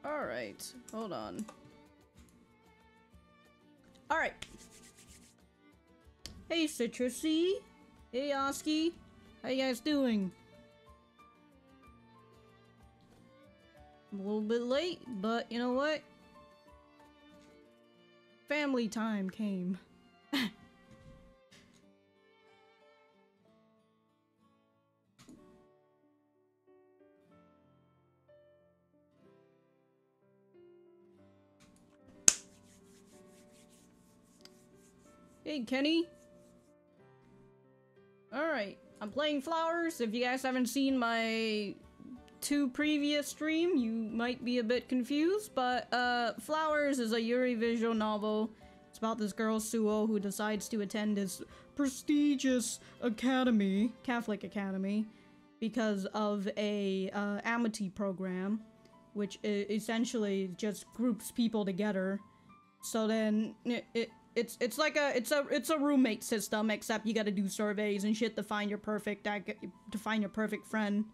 Alright, hold on. Alright. Hey, Citrusy. Hey, Oski. How you guys doing? I'm a little bit late, but you know what? Family time came. Hey, Kenny. Alright, I'm playing Flowers. If you guys haven't seen my 2 previous stream, you might be a bit confused, but Flowers is a Yuri visual novel. It's about this girl, Suo, who decides to attend this prestigious academy, Catholic academy, because of a amity program, which essentially just groups people together. So then it's like a roommate system, except you gotta do surveys and shit to find your perfect friend.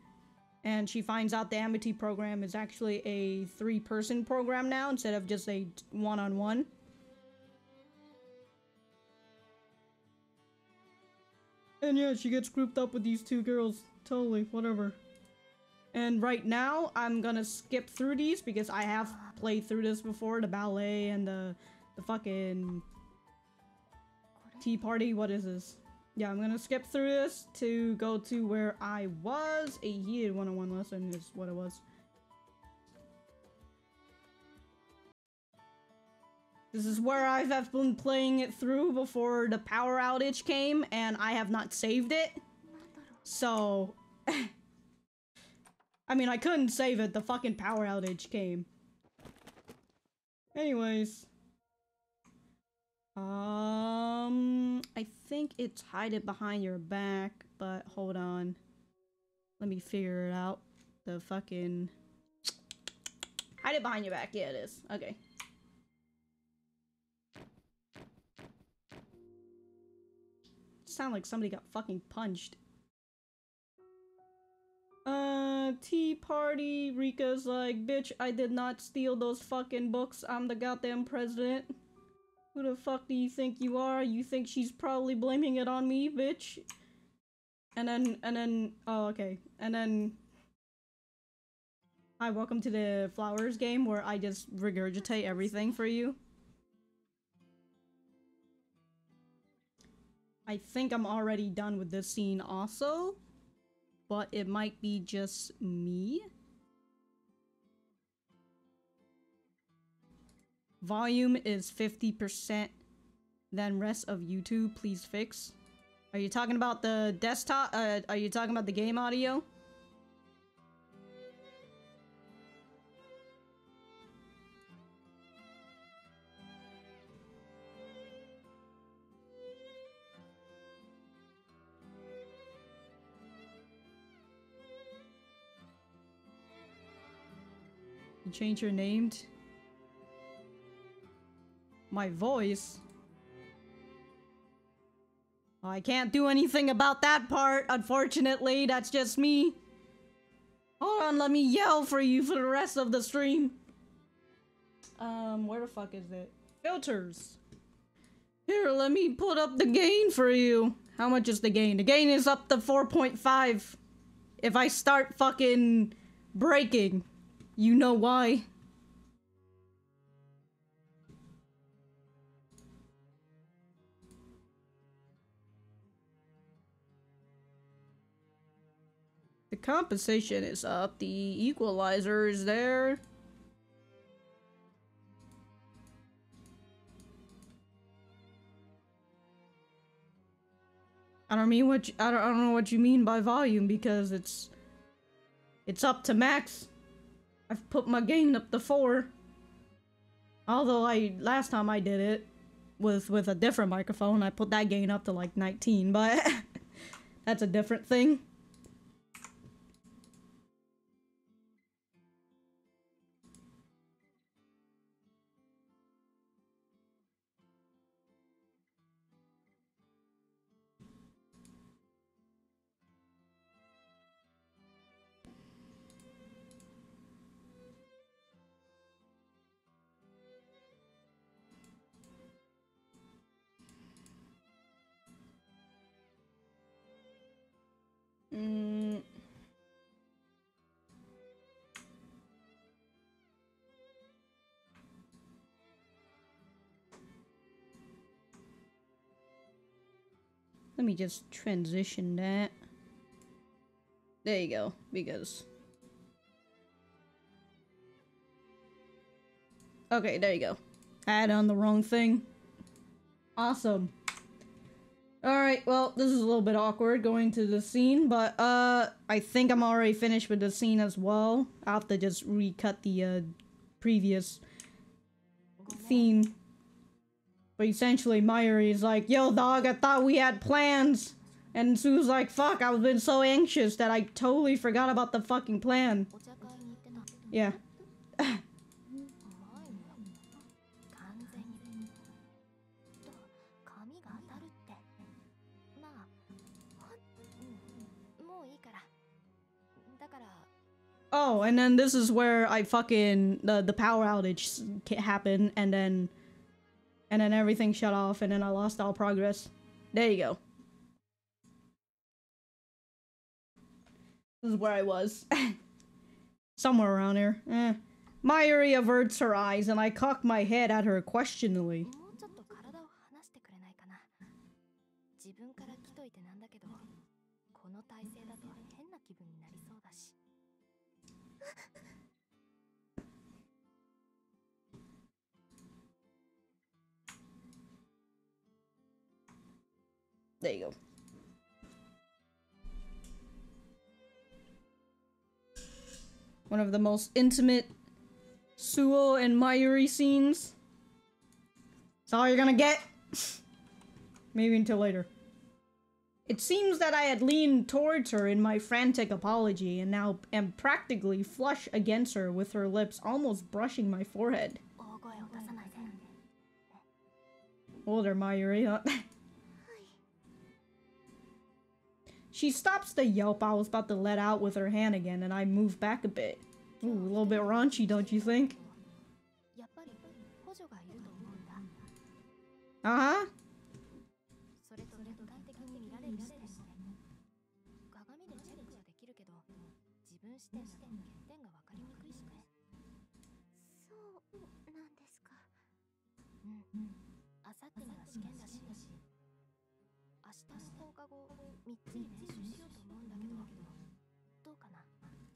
And she finds out the amity program is actually a 3-person program now instead of just a one-on-one. And yeah, she gets grouped up with these 2 girls. Totally, whatever. And right now, I'm gonna skip through these because I have played through this before, the ballet and the fucking tea party. What is this? Yeah, I'm gonna skip through this to go to where I was. A heated one-on-one lesson is what it was. This is where I've been playing it through before the power outage came, and I have not saved it. So, I mean, I couldn't save it. The fucking power outage came. Anyways. I think it's hide it behind your back, but hold on. Let me figure it out. The fucking... Hide it behind your back. Yeah, it is. Okay. Sound like somebody got fucking punched. Tea party. Rika's like, bitch, I did not steal those fucking books. I'm the goddamn president. Who the fuck do you think you are? You think she's probably blaming it on me, bitch? And then, oh, okay. And then, hi, welcome to the Flowers game where I just regurgitate everything for you. I think I'm already done with this scene also, but it might be just me. Volume is 50%, then rest of YouTube, please fix. Are you talking about the desktop? Are you talking about the game audio? You change your name to... My voice? Oh, I can't do anything about that part, unfortunately. That's just me. Hold on, let me yell for you for the rest of the stream. Where the fuck is it? Filters. Here, let me put up the gain for you. How much is the gain? The gain is up to 4.5. If I start fucking breaking, you know why. The compensation is up, the equalizer is there. I don't know what you mean by volume because it's up to max. I've put my gain up to 4. Although last time I did it with a different microphone, I put that gain up to like 19, but that's a different thing. Let me just transition that. There you go, because... Okay, there you go. I had on the wrong thing. Awesome. Alright, well, this is a little bit awkward going to the scene, but, I think I'm already finished with the scene as well. I'll have to just recut the, previous theme. But essentially, Mayuri is like, yo, dog, I thought we had plans. And Sue's like, fuck, I've been so anxious that I totally forgot about the fucking plan. Yeah. Oh, and then this is where I fucking the power outage happened, and then everything shut off, and then I lost all progress. There you go. This is where I was. Somewhere around here. Mayuri averts her eyes, and I cock my head at her questioningly. There you go. One of the most intimate Suo and Mayuri scenes. That's all you're gonna get. Maybe until later. It seems that I had leaned towards her in my frantic apology and now am practically flush against her with her lips almost brushing my forehead. Hold her, Mayuri. She stops the yelp I was about to let out with her hand again, and I move back a bit. Ooh, a little bit raunchy, don't you think? Uh-huh.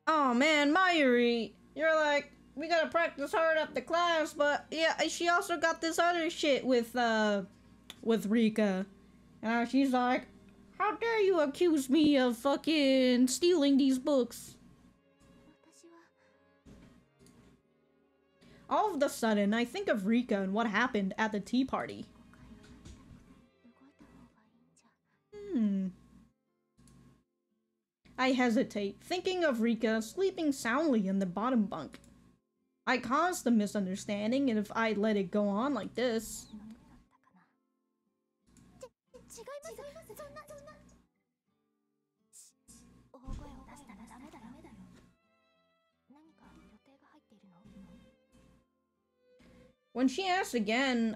Oh man, Mayuri, you're like, we gotta practice hard after class, but yeah, she also got this other shit with Rika. And she's like, how dare you accuse me of fucking stealing these books? All of a sudden, I think of Rika and what happened at the tea party. I hesitate, thinking of Rika sleeping soundly in the bottom bunk. I caused the misunderstanding, and if I let it go on like this... When she asks again,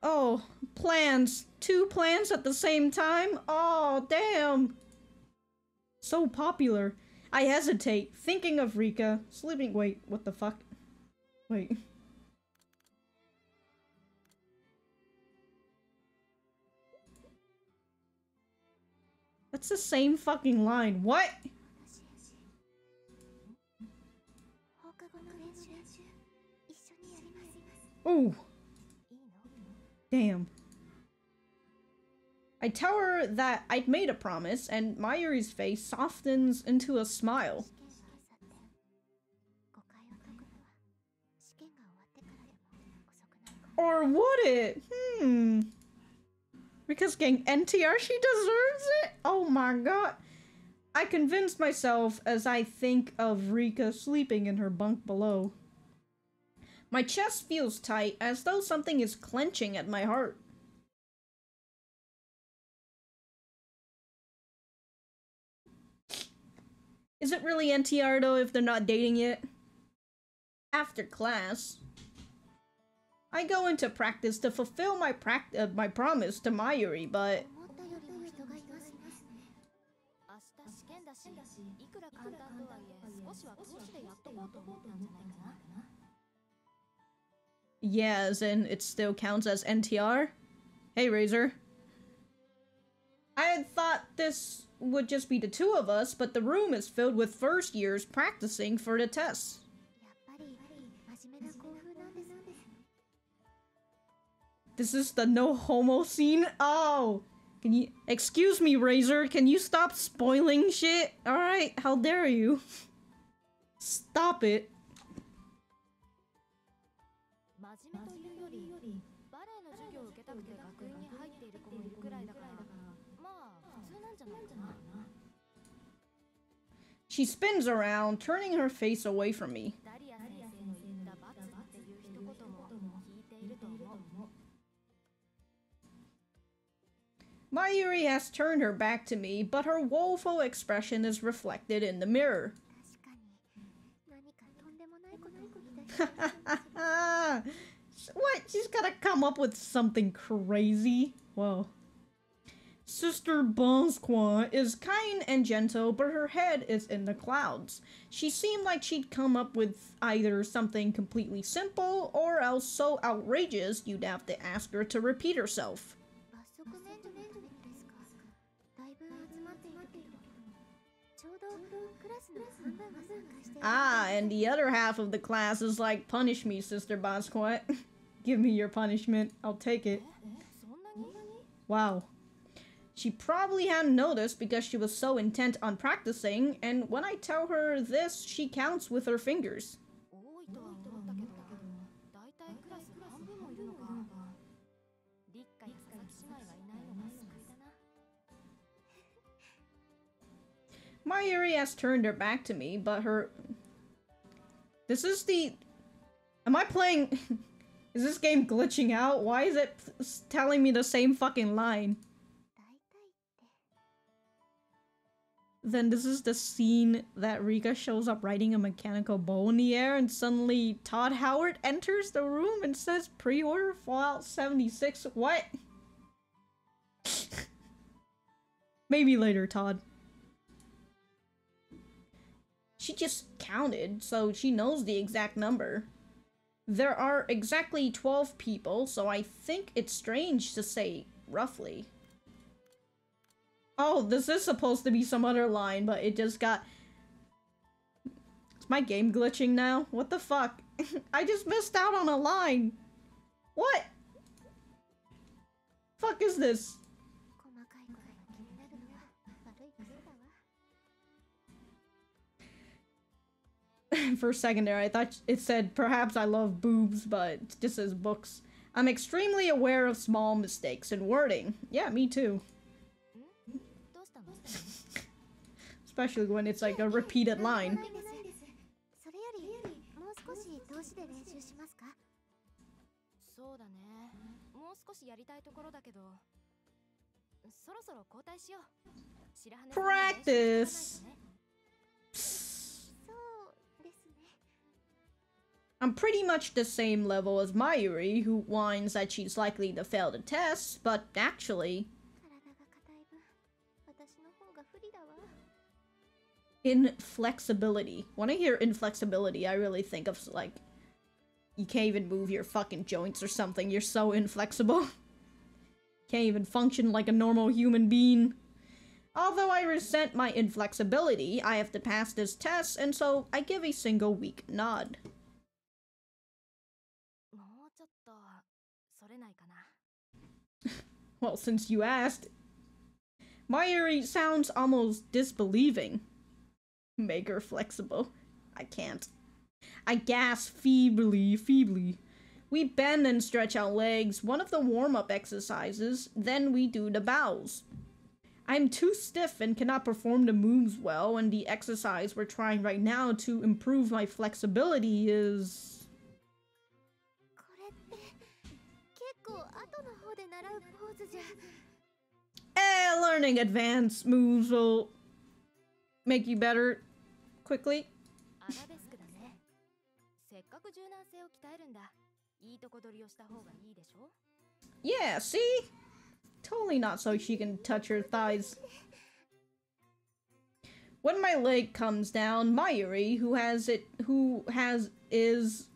Oh, plans. 2 plans at the same time? Oh, damn. So popular. I hesitate, thinking of Rika, sleeping- wait, what the fuck? Wait. That's the same fucking line. What? Ooh. Damn. I tell her that I'd made a promise, and Mayuri's face softens into a smile. Or would it? Because getting NTR, she deserves it? Oh my god. I convinced myself as I think of Rika sleeping in her bunk below. My chest feels tight, as though something is clenching at my heart. Is it really NTR though if they're not dating yet? After class, I go into practice to fulfill my promise to Mayuri, but... Yeah, as in it still counts as NTR? Hey, Razor. I had thought this would just be the two of us, but the room is filled with first years practicing for the tests. This is the no homo scene? Oh! Can you- excuse me, Razor, can you stop spoiling shit? Alright, how dare you? Stop it. She spins around, turning her face away from me. My Yuri has turned her back to me, but her woeful expression is reflected in the mirror. What? She's gotta come up with something crazy. Whoa. Sister Bonsoir is kind and gentle, but her head is in the clouds. She seemed like she'd come up with either something completely simple, or else so outrageous you'd have to ask her to repeat herself. Ah, and the other half of the class is like, punish me, Sister Bonsoir. Give me your punishment. I'll take it. Wow. She probably hadn't noticed because she was so intent on practicing, and when I tell her this, she counts with her fingers. Mayuri has turned her back to me, but her... This is the... Am I playing... Is this game glitching out? Why is it telling me the same fucking line? Then this is the scene that Rika shows up riding a mechanical bow in the air, and suddenly Todd Howard enters the room and says pre-order Fallout 76. What? Maybe later, Todd. She just counted, so she knows the exact number. There are exactly 12 people, so I think it's strange to say roughly. Oh, this is supposed to be some other line, but it just got... Is my game glitching now? What the fuck? I just missed out on a line! What? Fuck is this? For a second there, I thought it said, perhaps I love boobs, but it just says books. I'm extremely aware of small mistakes in wording. Yeah, me too. Especially when it's like a repeated line. Practice! I'm pretty much the same level as Mayuri, who whines that she's likely to fail the test, but actually... Inflexibility. When I hear inflexibility, I really think of, like, you can't even move your fucking joints or something. You're so inflexible. Can't even function like a normal human being. Although I resent my inflexibility, I have to pass this test, and so I give a single weak nod. Well, since you asked. Mayuri sounds almost disbelieving. Make her flexible. I can't. I gasp feebly. We bend and stretch our legs, one of the warm-up exercises, then we do the bows. I'm too stiff and cannot perform the moves well, and the exercise we're trying right now to improve my flexibility is... learning advanced moves will make you better quickly. Yeah, see? Totally not so she can touch her thighs. When my leg comes down, Mayuri, is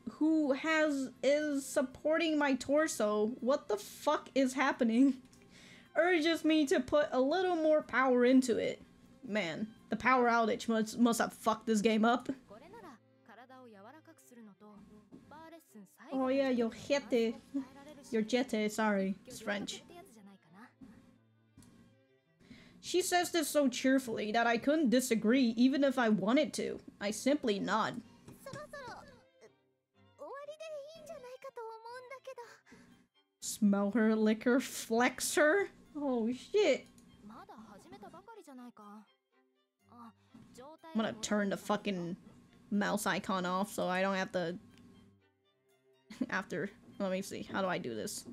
supporting my torso. What the fuck is happening? Urges me to put a little more power into it. Man, the power outage must have fucked this game up. Oh yeah, your jete, sorry, it's French. She says this so cheerfully that I couldn't disagree even if I wanted to. I simply nod. Smell her, lick her, flex her? Oh shit. I'm gonna turn the fucking mouse icon off so I don't have to... After... Let me see. How do I do this?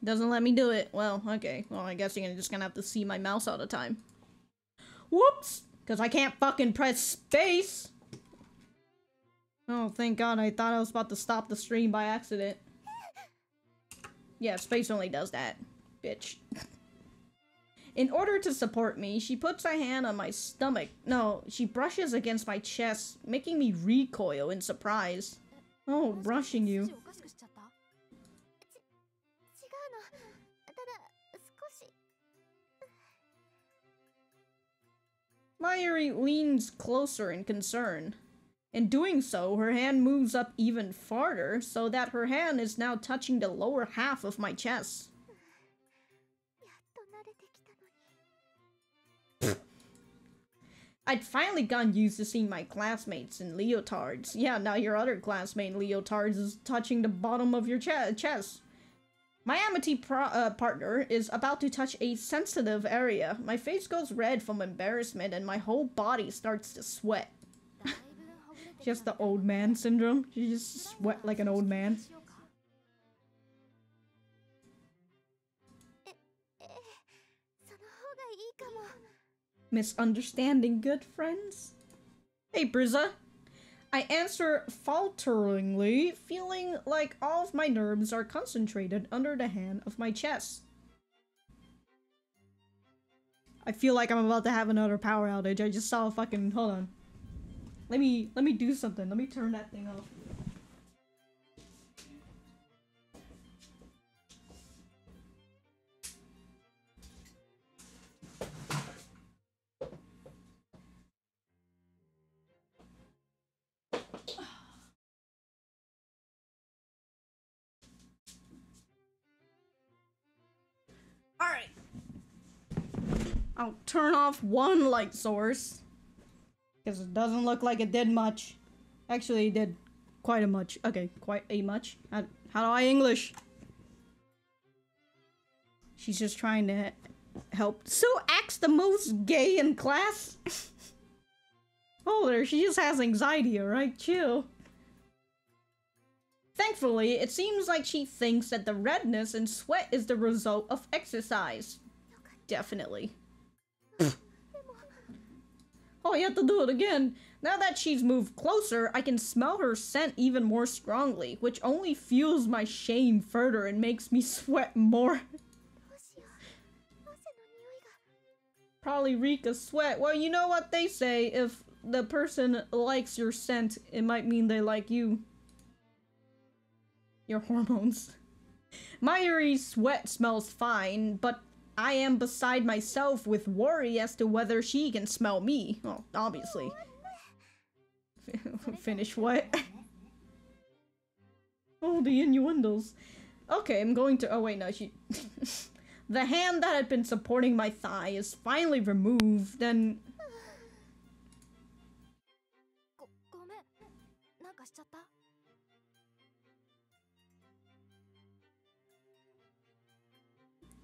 Doesn't let me do it. Well, okay. Well, I guess you're just gonna have to see my mouse all the time. Whoops! Because I can't fucking press space! Oh, thank God. I thought I was about to stop the stream by accident. Yeah, space only does that. Bitch. In order to support me, she puts a hand on my stomach. No, she brushes against my chest, making me recoil in surprise. Oh, brushing you. Mayuri leans closer in concern. In doing so, her hand moves up even farther, so that her hand is now touching the lower half of my chest. I'd finally gotten used to seeing my classmates in leotards. Yeah, now your other classmate in leotards is touching the bottom of your chest. My amity partner is about to touch a sensitive area. My face goes red from embarrassment and my whole body starts to sweat. Just the old man syndrome. You just sweat like an old man. Misunderstanding, good friends? Hey, Brizza. I answer falteringly, feeling like all of my nerves are concentrated under the hand of my chest. I feel like I'm about to have another power outage. I just saw a fucking... Hold on. Let me do something. Let me turn that thing off. Alright. I'll turn off one light source. Because it doesn't look like it did much. Actually, it did quite a much. Okay, quite a much. How do I English? She's just trying to help. Sue acts the most gay in class. Hold her, she just has anxiety, alright? Chill. Thankfully, it seems like she thinks that the redness and sweat is the result of exercise. Definitely. Oh, you have to do it again. Now that she's moved closer, I can smell her scent even more strongly, which only fuels my shame further and makes me sweat more. Probably reek of sweat. Well, you know what they say, if the person likes your scent, it might mean they like you. Your hormones. Mayuri's sweat smells fine, but I am beside myself with worry as to whether she can smell me. Well, obviously. Finish what? Oh, the innuendos. Okay, I'm going to- oh wait, no, she- The hand that had been supporting my thigh is finally removed, then...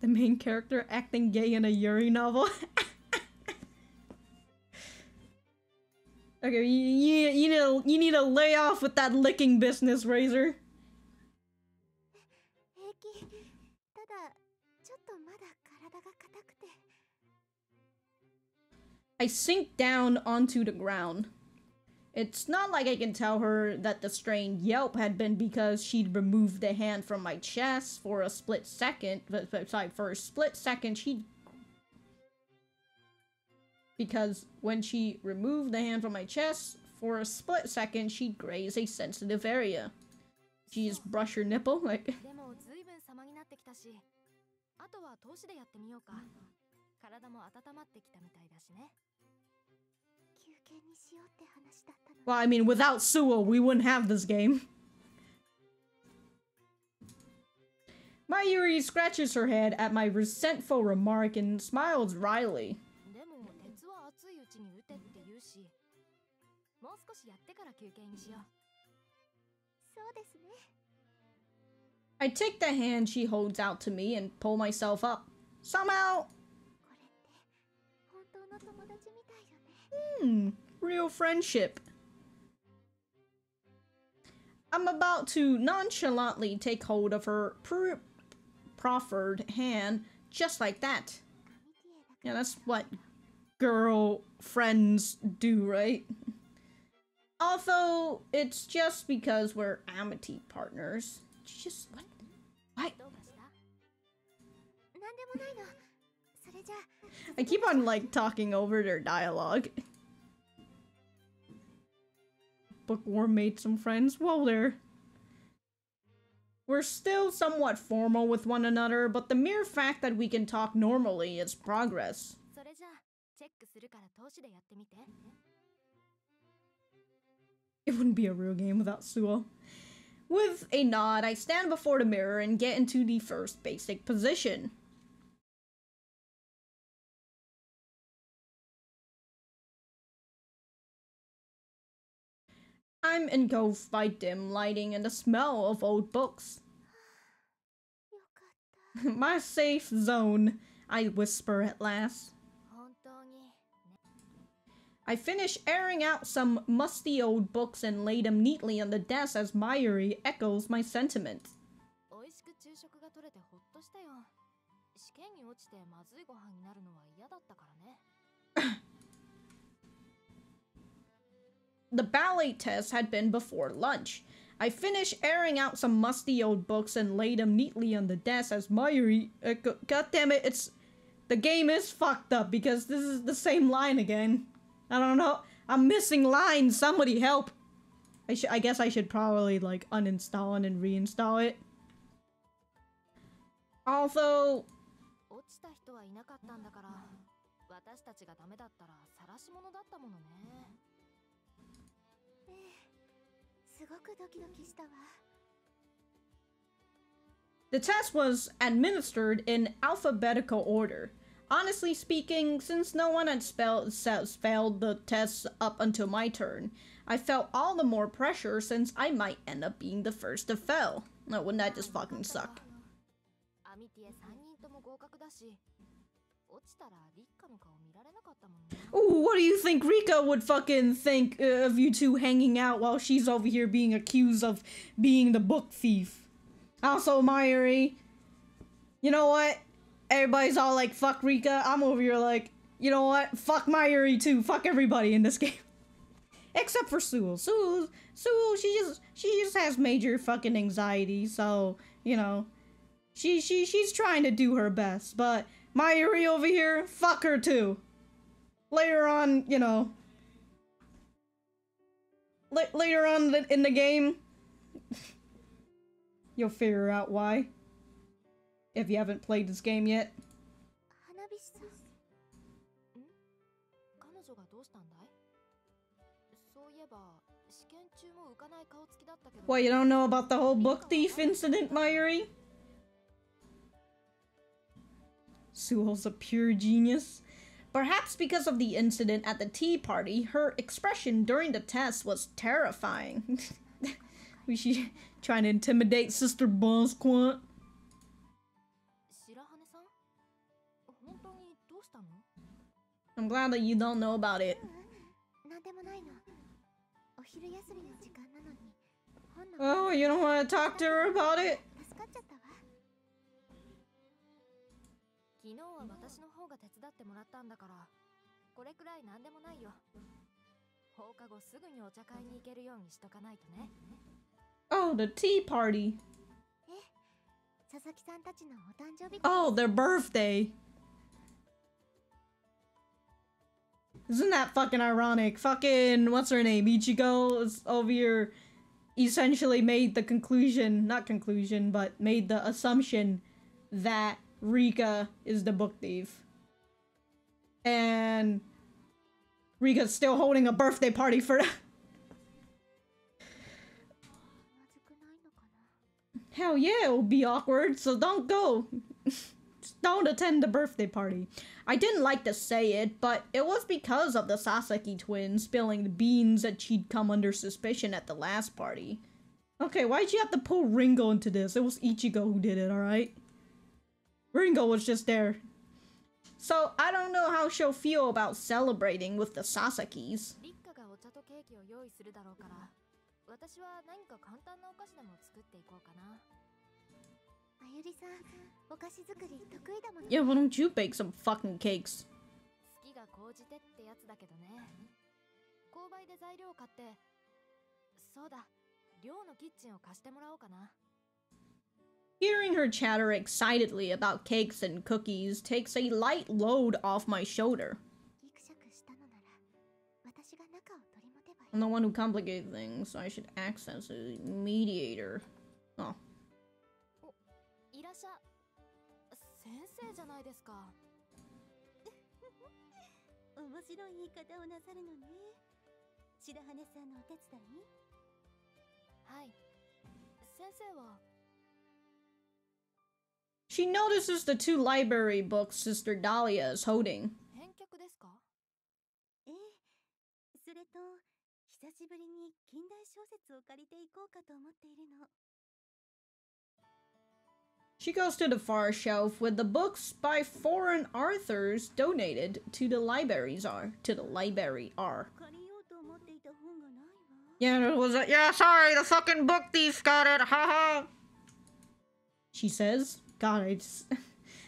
The main character acting gay in a Yuri novel. Okay, you need to lay off with that licking business, Razor. I sink down onto the ground. It's not like I can tell her that the strained yelp had been because she'd removed the hand from my chest for a split second. Sorry, for a split second, because when she removed the hand from my chest, for a split second, she'd graze a sensitive area. She just brush her nipple, like... Well, I mean, without Suo, we wouldn't have this game. Mayuri scratches her head at my resentful remark and smiles wryly. I take the hand she holds out to me and pull myself up. Somehow... real friendship. I'm about to nonchalantly take hold of her proffered hand, just like that. Yeah, that's what girlfriends do, right? Although, it's just because we're amity partners. Just... what? I keep on, like, talking over their dialogue. Bookworm made some friends. Well, we're still somewhat formal with one another, but the mere fact that we can talk normally is progress. It wouldn't be a real game without Suo. With a nod, I stand before the mirror and get into the first basic position. I'm engulfed by dim lighting and the smell of old books. My safe zone, I whisper at last. I finish airing out some musty old books and lay them neatly on the desk as Mayuri echoes my sentiment. The ballet test had been before lunch. I finish airing out some musty old books and lay them neatly on the desk as Mayuri God damn it, the game is fucked up because this is the same line again. I don't know. I'm missing lines. Somebody help. I guess I should probably like uninstall and reinstall it. Although the test was administered in alphabetical order. Honestly speaking, since no one had failed the tests up until my turn, I felt all the more pressure since I might end up being the first to fail. No, wouldn't that just fucking suck? Ooh, what do you think Rika would fucking think of you two hanging out while she's over here being accused of being the book thief? Also, Mayuri, you know what? Everybody's all like, fuck Rika. I'm over here like, you know what? Fuck Mayuri too. Fuck everybody in this game. Except for Suo. Suo, she just has major fucking anxiety, so, you know, she's trying to do her best, but Mayuri over here, fuck her too. Later on, you know, later on in the game, you'll figure out why. If you haven't played this game yet. What, you don't know about the whole book thief incident, Mayuri? Suo's a pure genius. Perhaps because of the incident at the tea party, her expression during the test was terrifying. Was she trying to intimidate Sister Bonquant? I'm glad that you don't know about it. Oh, you don't want to talk to her about it? Oh, the tea party. Oh, their birthday. Isn't that fucking ironic? Fucking, what's her name? Ichigo is over here essentially made the conclusion, not conclusion, but made the assumption that Rika is the book thief. And Rika's still holding a birthday party for that. Hell yeah, it'll be awkward, so don't go. Just don't attend the birthday party. I didn't like to say it, but it was because of the Sasaki twins spilling the beans that she'd come under suspicion at the last party. Okay, why'd you have to pull Ringo into this? It was Ichigo who did it, alright? Ringo was just there. So, I don't know how she'll feel about celebrating with the Sasakis. Yeah, why don't you bake some fucking cakes? Hearing her chatter excitedly about cakes and cookies takes a light load off my shoulder. I'm the one who complicates things, so I should access a mediator. Oh. She notices the 2 library books Sister Dahlia is holding. She goes to the far shelf with the books by foreign authors donated to the library are. Yeah, it was a, yeah, sorry, the fucking book thief got it, haha. She says. God,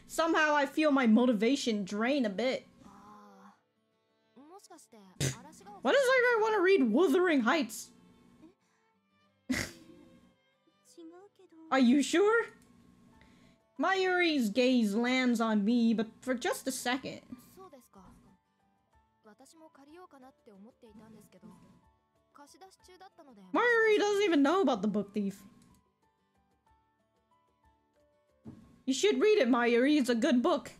somehow I feel my motivation drain a bit. Why does everyone want to read Wuthering Heights? Are you sure? Mayuri's gaze lands on me, but for just a second. Mayuri doesn't even know about the book thief. You should read it, Mayuri. It's a good book.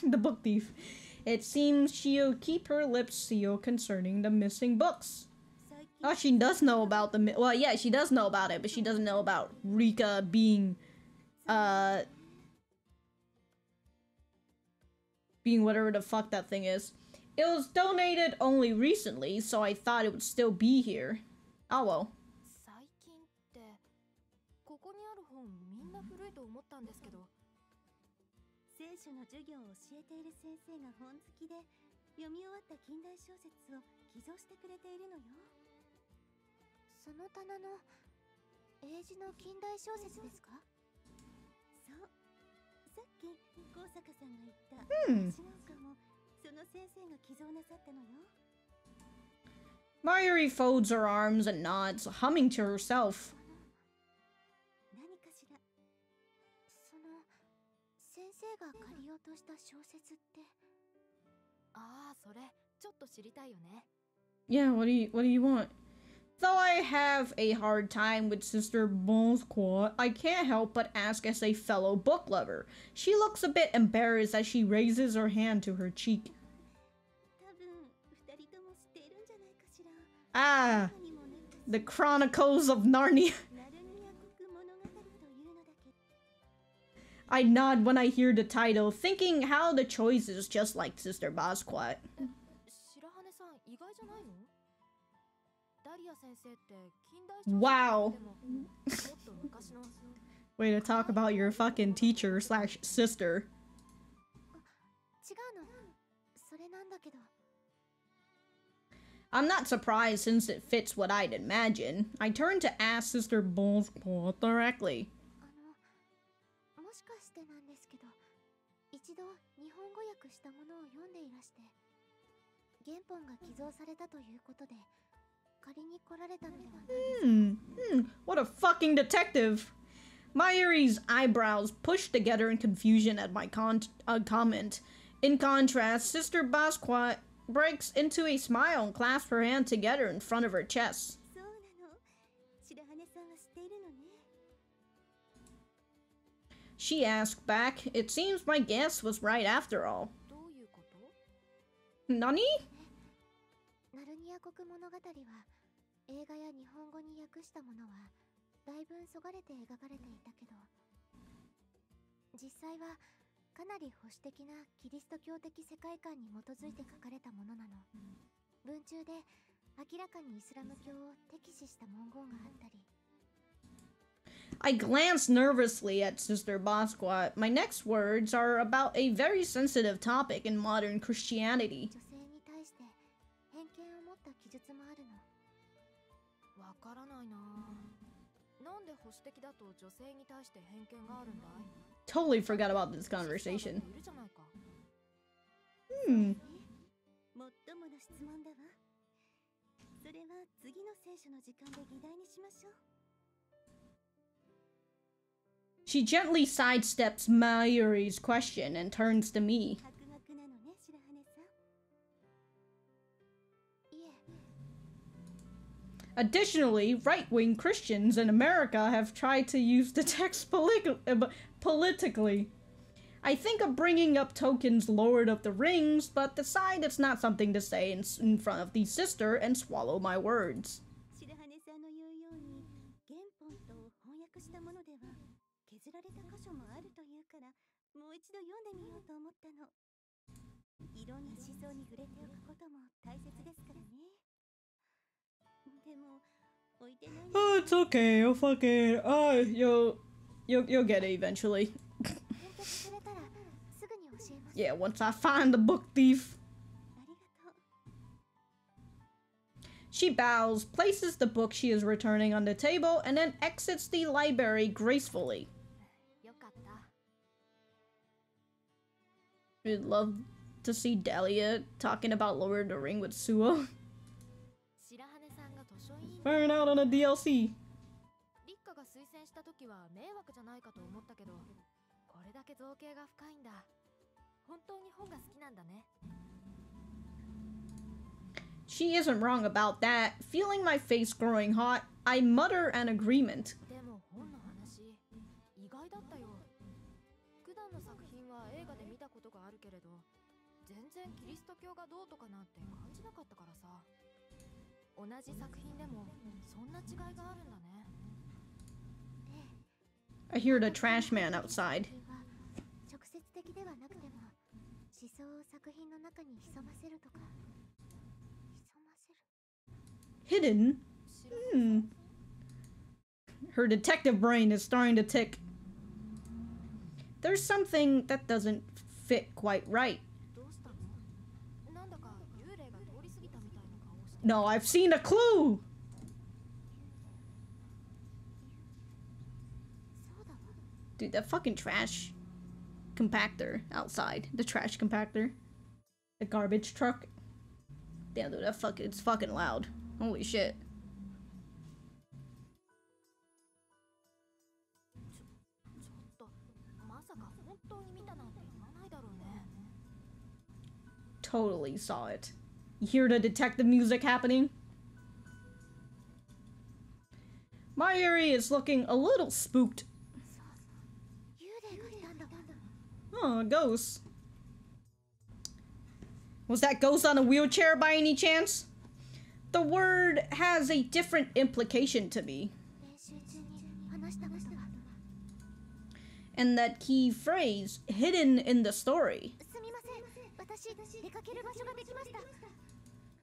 The Book Thief. It seems she'll keep her lips sealed concerning the missing books. Oh, she does know about the... Well, yeah, she does know about it, but she doesn't know about Rika being... being whatever the fuck that thing is. It was donated only recently, so I thought it would still be here. Oh well. Mayuri folds her arms and nods, humming to herself. Yeah, what do you want? Though I have a hard time with Sister Bonquois, I can't help but ask as a fellow book lover. She looks a bit embarrassed as she raises her hand to her cheek. Ah, the Chronicles of Narnia. I nod when I hear the title, thinking how the choice is just like Sister Bonquois. Wow. Way to talk about your fucking teacher slash sister. I'm not surprised since it fits what I'd imagine. I turn to ask Sister Bonquois directly. What a fucking detective. Mayuri's eyebrows pushed together in confusion at my comment. In contrast, Sister Basquiat breaks into a smile and clasps her hands together in front of her chest. She asked back. It seems my guess was right after all. Nani? ナルニア国物語は映画や日本語に訳したものはだいぶそがれて描かれていたけど、実際はかなり保守的なキリスト教的世界観に基づいて書かれたものなの。文中で明らかにイスラム教を敵視した文言があったり。I glanced nervously at Sister Basquiat. My next words are about a very sensitive topic in modern Christianity. わからないな。なんで保守的だと女性に対して偏見があるんだい? Totally forgot about this conversation. もっともの質問だわ。それは次の聖書の時間で議題にしましょう。She gently sidesteps Mayuri's question and turns to me. Additionally, right-wing Christians in America have tried to use the text politically. I think of bringing up Tolkien's Lord of the Rings, but decide it's not something to say in front of the sister and swallow my words. Oh, it's okay. You'll fucking you'll get it eventually. Yeah, once I find the book thief. She bows, places the book she is returning on the table, and then exits the library gracefully. I'd love to see Dahlia talking about Lord of the Ring with Suo. Firing out on a DLC. She isn't wrong about that. Feeling my face growing hot, I mutter an agreement. I hear the trash man outside. Hidden? Her detective brain is starting to tick. There's something that doesn't fit quite right. No, I've seen a clue! Dude, that fucking trash compactor outside. The trash compactor. The garbage truck. Damn, dude, it's fucking loud. Holy shit. Totally saw it. You hear the detective music happening? Mayuri is looking a little spooked. Oh, a ghost. Was that ghost on a wheelchair by any chance? The word has a different implication to me. And that key phrase, hidden in the story.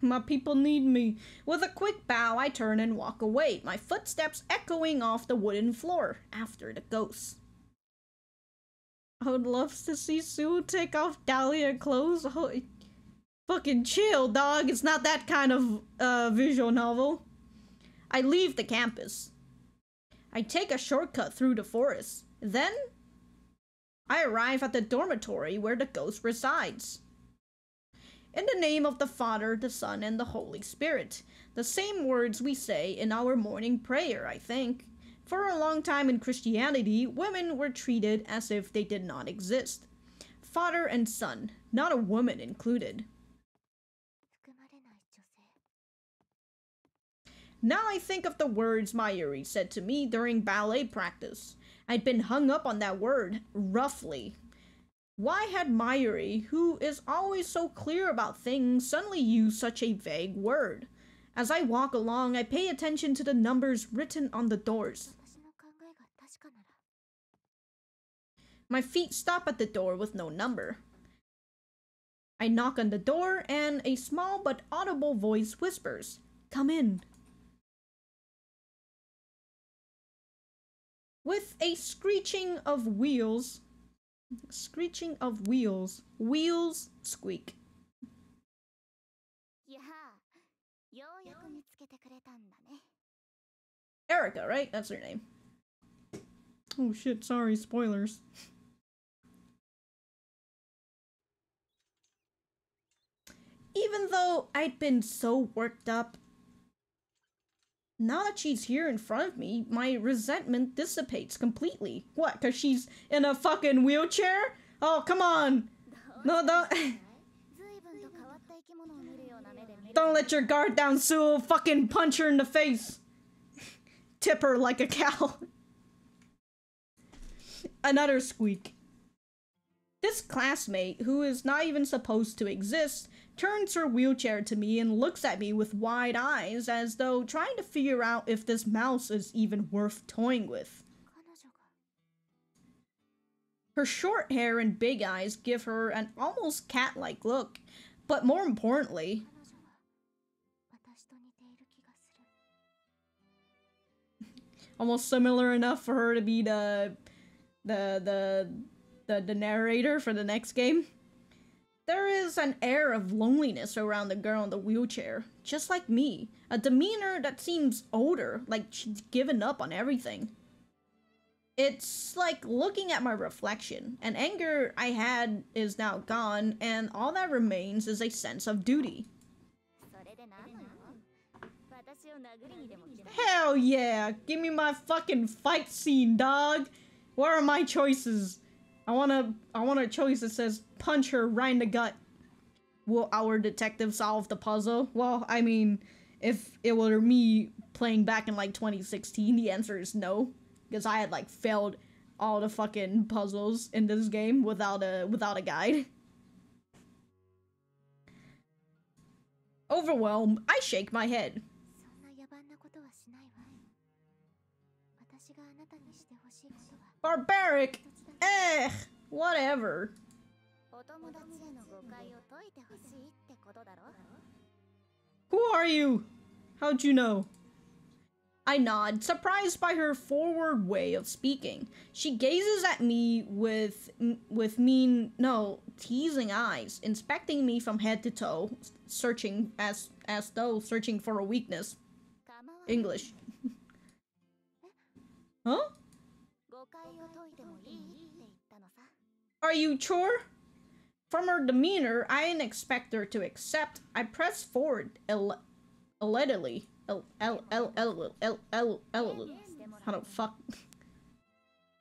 My people need me. With a quick bow, I turn and walk away, my footsteps echoing off the wooden floor after the ghost. I would love to see Sue take off Dahlia clothes. Oh, fucking chill, dog. It's not that kind of visual novel. I leave the campus. I take a shortcut through the forest. Then, I arrive at the dormitory where the ghost resides. In the name of the Father, the Son, and the Holy Spirit. The same words we say in our morning prayer, I think. For a long time in Christianity, women were treated as if they did not exist. Father and Son, not a woman included. Now I think of the words my Yuri said to me during ballet practice. I'd been hung up on that word, roughly. Why had Mayuri, who is always so clear about things, suddenly use such a vague word? As I walk along, I pay attention to the numbers written on the doors. My feet stop at the door with no number. I knock on the door, and a small but audible voice whispers, "Come in." With a screeching of wheels, wheels squeak. Erica, right? That's her name. Oh shit, sorry, spoilers. Even though I'd been so worked up, now that she's here in front of me, my resentment dissipates completely. What, cause she's in a fucking wheelchair? Oh, come on! No, don't... Don't let your guard down, Sue. Fucking punch her in the face. Tip her like a cow. Another squeak. This classmate, who is not even supposed to exist, turns her wheelchair to me and looks at me with wide eyes as though trying to figure out if this mouse is even worth toying with. Her short hair and big eyes give her an almost cat-like look, but more importantly, almost similar enough for her to be the narrator for the next game. There is an air of loneliness around the girl in the wheelchair, just like me. A demeanor that seems older, like she's given up on everything. It's like looking at my reflection. An anger I had is now gone, and all that remains is a sense of duty. Hell yeah! Give me my fucking fight scene, dog! Where are my choices? I want a choice that says, punch her right in the gut. Will our detective solve the puzzle? Well, I mean, if it were me playing back in like 2016, the answer is no. Because I had like failed all the fucking puzzles in this game without a guide. Overwhelmed, I shake my head. Barbaric! Eh, whatever. Who are you? How'd you know? I nod, surprised by her forward way of speaking. She gazes at me with teasing eyes, inspecting me from head to toe, searching as though searching for a weakness. English. Huh? Are you sure? From her demeanor, I didn't expect her to accept. I press forward elegantly. How the fuck?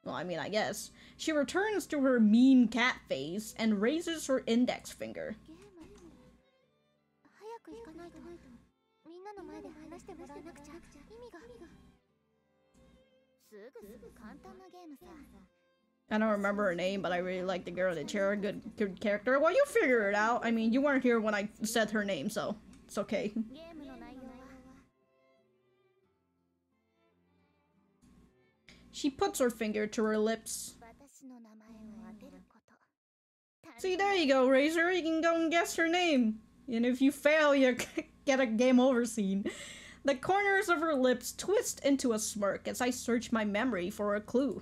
Well, I mean, I guess. She returns to her mean cat face and raises her index finger. I don't remember her name, but I really like the girl in the chair. Good character. Well, you figure it out. I mean, you weren't here when I said her name, so it's okay. She puts her finger to her lips. See, there you go, Razor. You can go and guess her name. And if you fail, you get a game over scene. The corners of her lips twist into a smirk as I search my memory for a clue.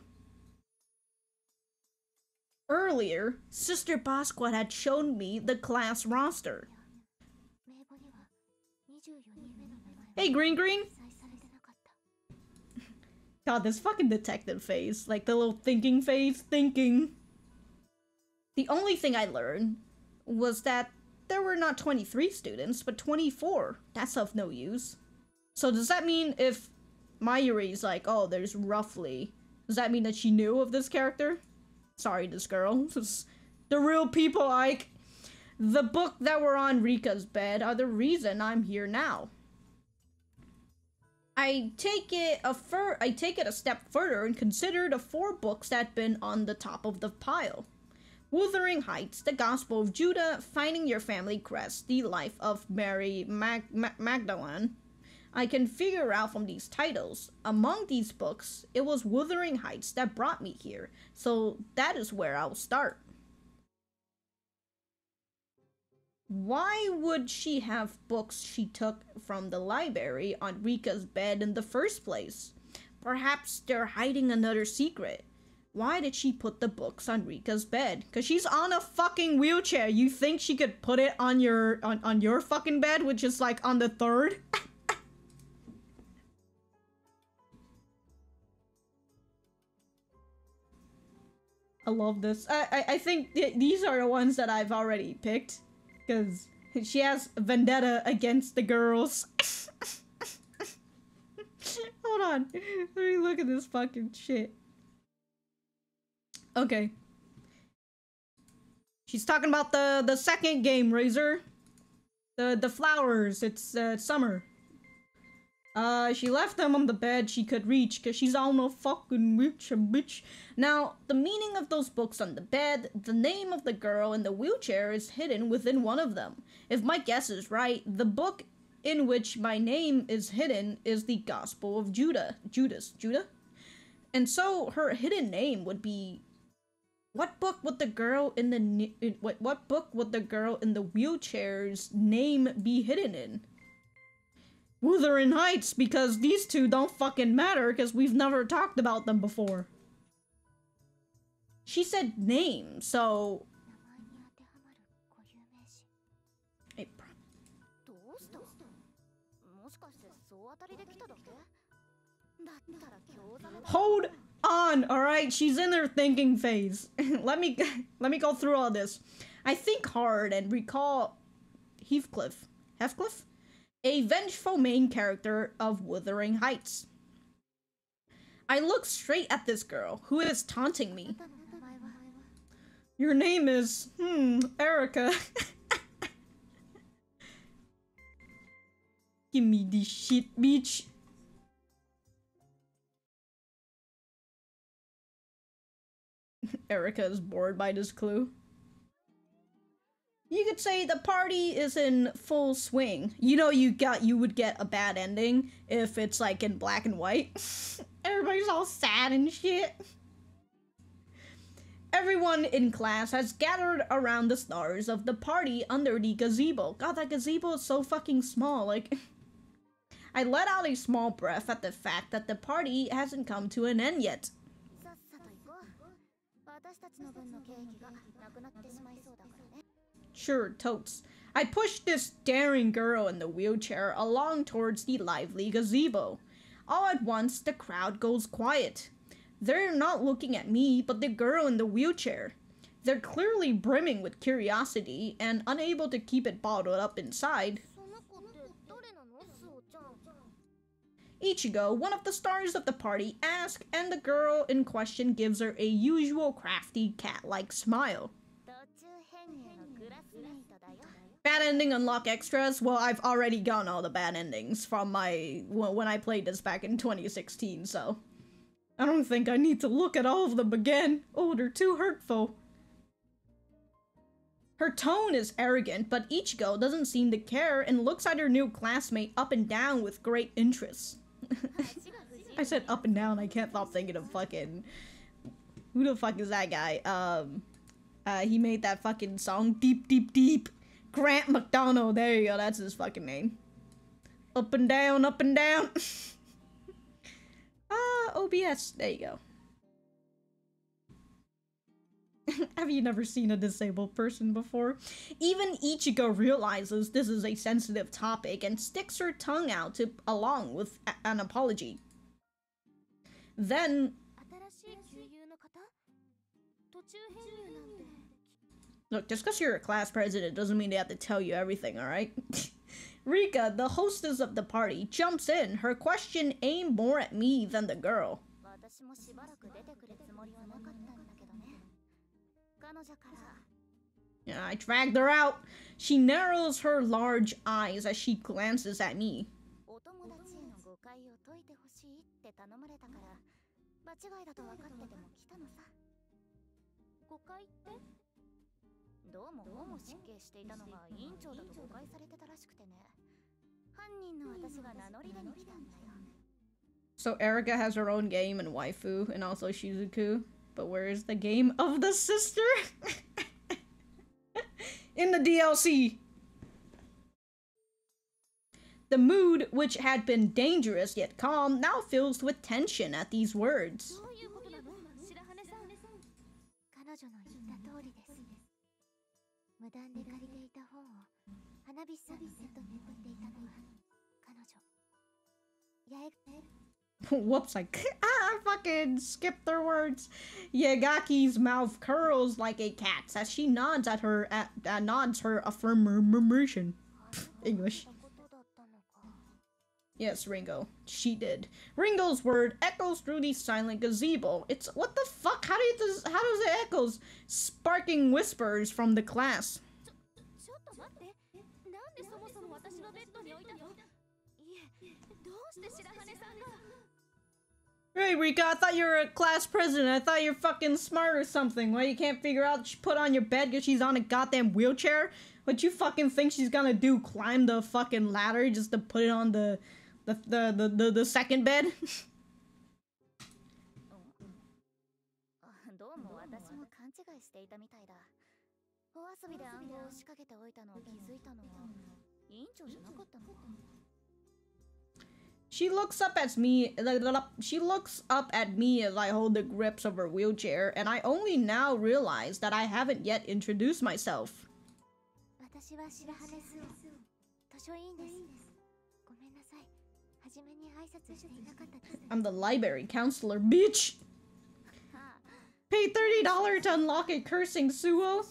Earlier, Sister Pasqua had shown me the class roster. Hey, Green Green! God, this fucking detective face. Like, the little thinking face, thinking. The only thing I learned was that there were not 23 students, but 24. That's of no use. So does that mean if my Yuri's like, oh, there's roughly... Does that mean that she knew of this character? Sorry, this girl. The real people, Ike. The book that were on Rika's bed are the reason I'm here now. I take it a step further and consider the 4 books that had been on the top of the pile. Wuthering Heights, The Gospel of Judah, Finding Your Family Crest, The Life of Mary Magdalene. I can figure out from these titles. Among these books, it was Wuthering Heights that brought me here, so that is where I'll start. Why would she have books she took from the library on Rika's bed in the first place? Perhaps they're hiding another secret. Why did she put the books on Rika's bed? Cause she's on a fucking wheelchair. You think she could put it on your fucking bed, which is like on the 3rd? I love this. I think these are the ones that I've already picked. Because she has vendetta against the girls. Hold on. Let me look at this fucking shit. Okay. She's talking about the second game, Razor. The flowers. It's summer. She left them on the bed she could reach because she's on a fucking wheelchair, bitch. Now, the meaning of those books on the bed, the name of the girl in the wheelchair is hidden within one of them. If my guess is right, the book in which my name is hidden is the Gospel of Judah. Judah? And so her hidden name would be... What book would the girl in the... What book would the girl in the wheelchair's name be hidden in? Wuthering Heights, because these two don't fucking matter because we've never talked about them before. She said name, so... Hold on, alright? She's in her thinking phase. let me go through all this. I think hard and recall Heathcliff, a vengeful main character of Wuthering Heights. I look straight at this girl, who is taunting me. Your name is, Erica. Give me this shit, bitch. Erica is bored by this clue. You could say the party is in full swing. You know, you would get a bad ending if it's like in black and white. Everybody's all sad and shit. Everyone in class has gathered around the stars of the party under the gazebo. God, that gazebo is so fucking small, like... I let out a small breath at the fact that the party hasn't come to an end yet. Sure, totes. I pushed this daring girl in the wheelchair along towards the lively gazebo. All at once, the crowd goes quiet. They're not looking at me, but the girl in the wheelchair. They're clearly brimming with curiosity and unable to keep it bottled up inside. Ichigo, one of the stars of the party, asks, and the girl in question gives her a usual crafty cat-like smile. Bad ending unlock extras? Well, I've already gotten all the bad endings from when I played this back in 2016, so... I don't think I need to look at all of them again. Oh, they're too hurtful. Her tone is arrogant, but Ichigo doesn't seem to care and looks at her new classmate up and down with great interest. I said up and down, I can't stop thinking of fucking... Who the fuck is that guy? He made that fucking song, Deep, Deep, Deep. Grant McDonald, there you go, that's his fucking name. Up and down, up and down. OBS, there you go. Have you never seen a disabled person before? Even Ichigo realizes this is a sensitive topic and sticks her tongue out along with an apology. Then... Look, just because you're a class president doesn't mean they have to tell you everything, alright? Rika, the hostess of the party, jumps in, her question aimed more at me than the girl. Yeah, I dragged her out. She narrows her large eyes as she glances at me. So Erika has her own game and waifu, and also Shizuku. But where is the game of the sister? In the DLC. The mood, which had been dangerous yet calm, now fills with tension at these words. Whoops, I fucking skipped their words. Yagaki's mouth curls like a cat's as she nods at her nods her affirmation. English. Yes, Ringo. She did. Ringo's word echoes through the silent gazebo. It's what the fuck? How does it echoes? Sparking whispers from the class. Hey, Rika, I thought you were a class president. I thought you're fucking smart or something. Why you can't figure out she put on your bed because she's on a goddamn wheelchair? What you fucking think she's gonna do? Climb the fucking ladder just to put it on the second bed? She looks up at me. She looks up at me as I hold the grips of her wheelchair, and I only now realize that I haven't yet introduced myself. I'm the library counselor, bitch! Pay $30 to unlock a cursing suo?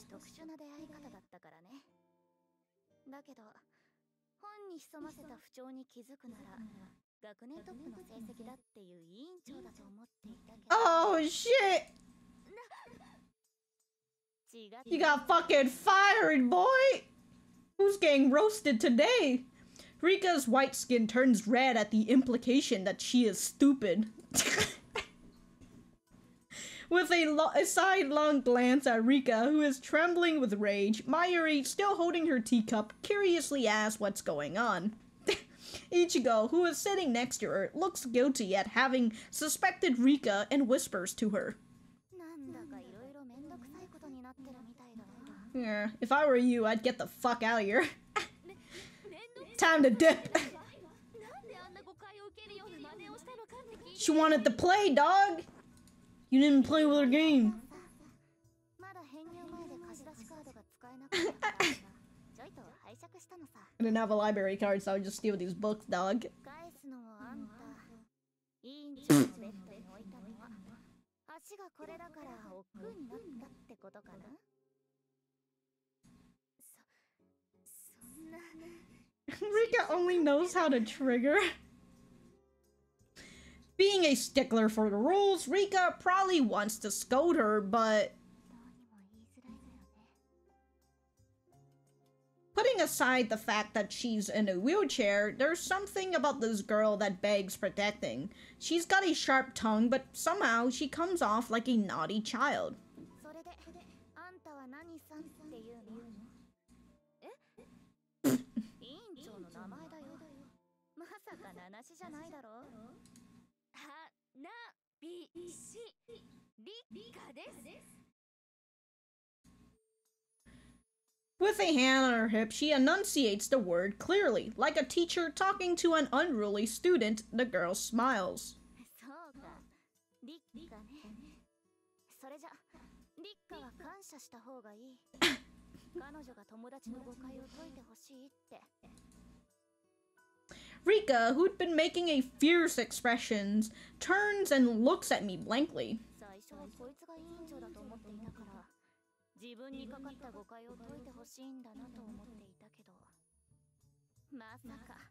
Oh shit! You got fucking fired, boy! Who's getting roasted today? Rika's white skin turns red at the implication that she is stupid. With a sidelong glance at Rika, who is trembling with rage, Mayuri, still holding her teacup, curiously asks what's going on. Ichigo, who is sitting next to her, looks guilty at having suspected Rika and whispers to her. Yeah, if I were you, I'd get the fuck out of here. Time to dip. She wanted to play, dog. You didn't play with her game. I didn't have a library card, so I would just steal these books, dog. Rika only knows how to trigger. Being a stickler for the rules, Rika probably wants to scold her, but putting aside the fact that she's in a wheelchair, there's something about this girl that begs protecting. She's got a sharp tongue, but somehow she comes off like a naughty child. With a hand on her hip, she enunciates the word clearly. Like a teacher talking to an unruly student, the girl smiles. Rika, who'd been making a fierce expressions, turns and looks at me blankly. 自分にかかった誤解を解いてほしいんだなと思っていたけど、まさか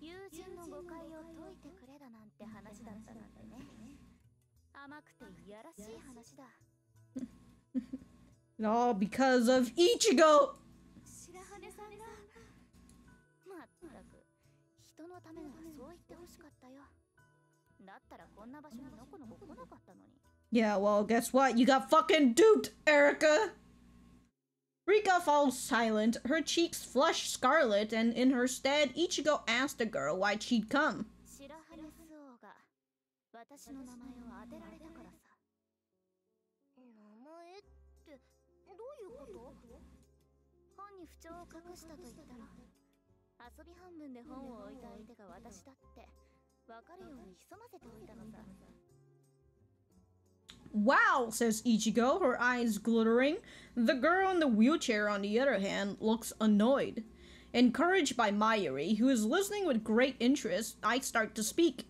友人の誤解を解いてくれだなんて話だったなんてね。甘くていやらしい話だ。All because of Ichigo! 白羽さんがまったく人のためならそう言ってほしかったよ。だったらこんな場所にのこのこ来なかったのに。Yeah, well, guess what? You got fucking duped, Erica! Rika falls silent, her cheeks flush scarlet, and in her stead, Ichigo asked the girl why she'd come. 白羽スオが私の名前を当てられたからさ。名前ってどういうこと？本に不調を隠したと言ったら、遊び半分で本を置いた相手が私だってわかるように潜ませておいたのさ。Wow, says Ichigo, her eyes glittering. The girl in the wheelchair, on the other hand, looks annoyed. Encouraged by Mayuri, who is listening with great interest, I start to speak.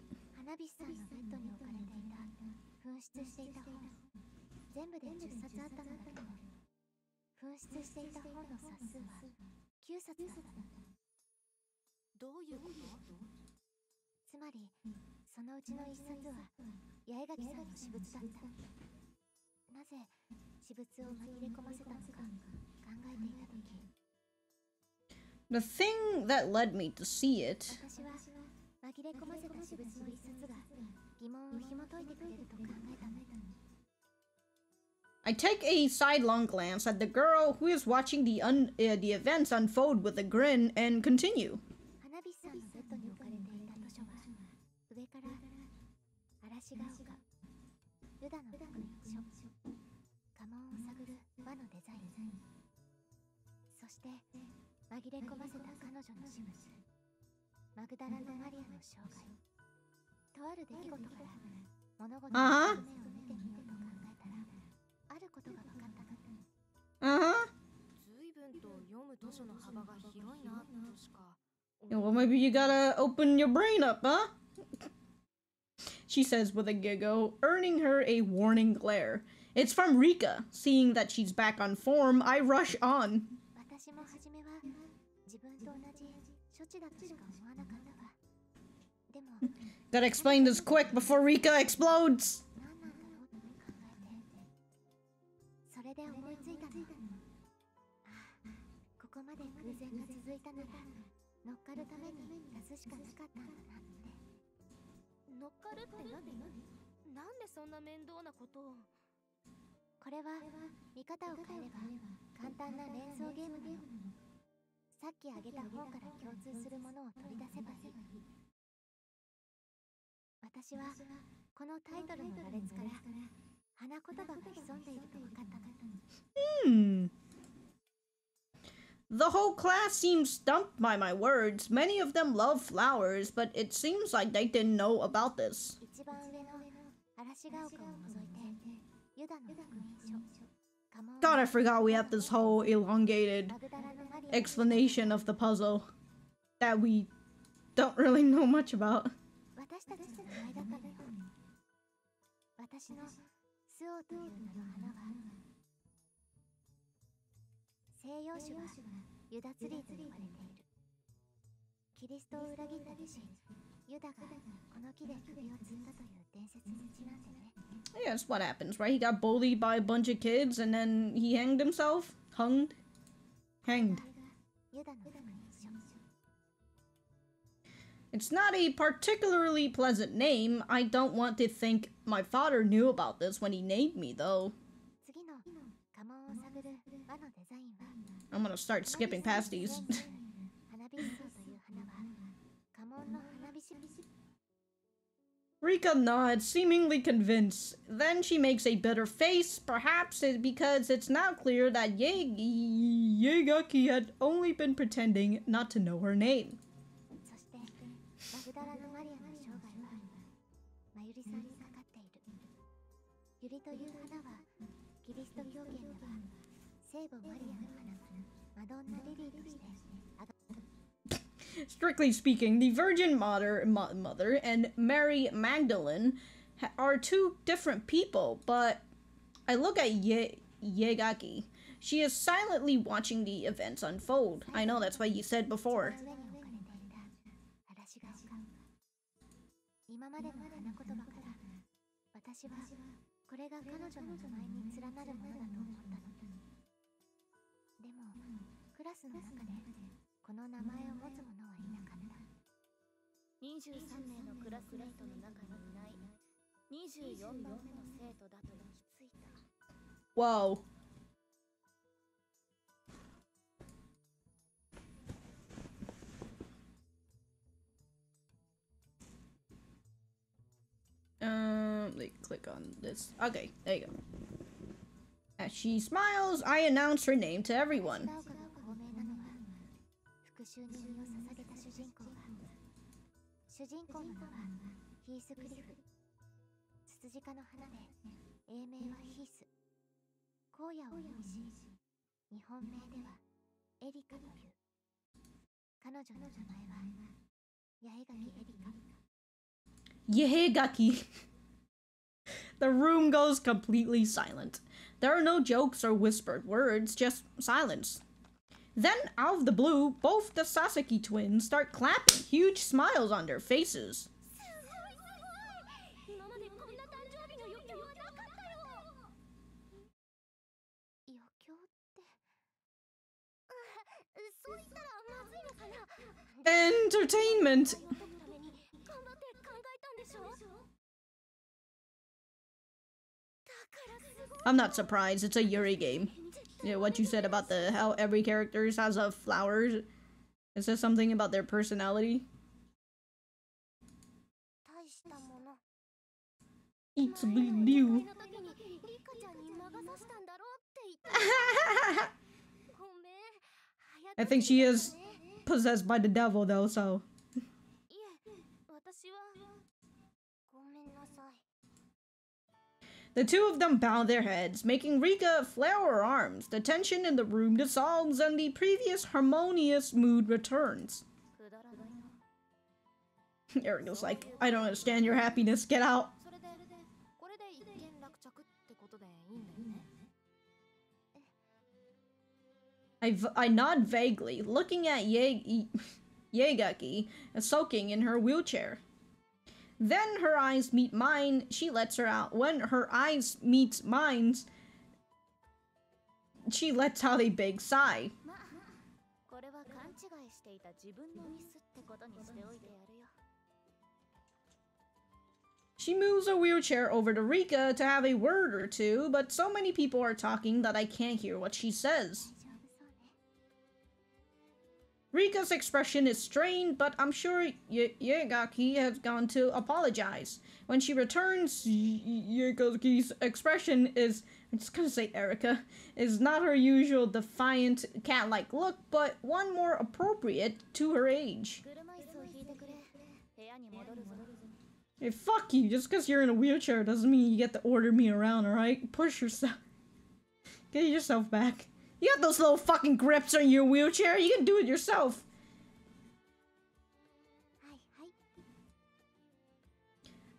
The thing that led me to see it I take a sidelong glance at the girl who is watching the events unfold with a grin and continue. Uh-huh. Uh-huh. Well, maybe you gotta open your brain up, huh? She says with a giggle, earning her a warning glare. It's from Rika. Seeing that she's back on form, I rush on. Gotta explain this quick before Rika explodes! The whole class seems stumped by my words. Many of them love flowers, but it seems like they didn't know about this. God, I forgot we have this whole elongated explanation of the puzzle that we don't really know much about. Yeah, that's what happens, right? He got bullied by a bunch of kids and then he hanged himself? Hanged. It's not a particularly pleasant name. I don't want to think my father knew about this when he named me, though. I'm gonna start skipping past these. Rika nods, seemingly convinced. Then she makes a bitter face, perhaps because it's now clear that Yagaki had only been pretending not to know her name. Strictly speaking, the Virgin Mother and Mary Magdalene are two different people, but I look at Yagaki. She is silently watching the events unfold. I know, that's what you said before. 今までの花言葉から私はこれが彼女の名前に連なるものだと思ったの。でもクラスの中でこの名前を持つ者はいなかった。23名のクラスメイトの中にいない24番目の生徒だと行き着いた。 Whoa. Click on this. Okay, there you go. As she smiles, I announce her name to everyone. 主人公の名はヒースクリフ。ツツジ科の花で英名はヒース。荒野を意味し、日本名ではエリカという。彼女の名前は八重垣エリカ。Yehegaki. The room goes completely silent. There are no jokes or whispered words, just silence. Then, out of the blue, both the Sasaki twins start clapping, huge smiles on their faces. Entertainment! I'm not surprised, it's a Yuri game. Yeah, what you said about how every character has a flower. It says something about their personality. It's blue. I think she is possessed by the devil though, so. The two of them bow their heads, making Rika flare her arms. The tension in the room dissolves and the previous harmonious mood returns. Erika's like, I don't understand your happiness, get out. I nod vaguely, looking at Yegaki soaking in her wheelchair. Then her eyes meet mine, she lets her out. When her eyes meet mine, she lets out a big sigh. She moves her wheelchair over to Rika to have a word or two, but so many people are talking that I can't hear what she says. Rika's expression is strained, but I'm sure Yegaki has gone to apologize. When she returns, Yegaki's expression is, I'm just gonna say Erika, is not her usual defiant, cat-like look, but one more appropriate to her age. Hey, fuck you, just because you're in a wheelchair doesn't mean you get to order me around, alright? Push yourself. Get yourself back. You got those little fucking grips on your wheelchair, you can do it yourself.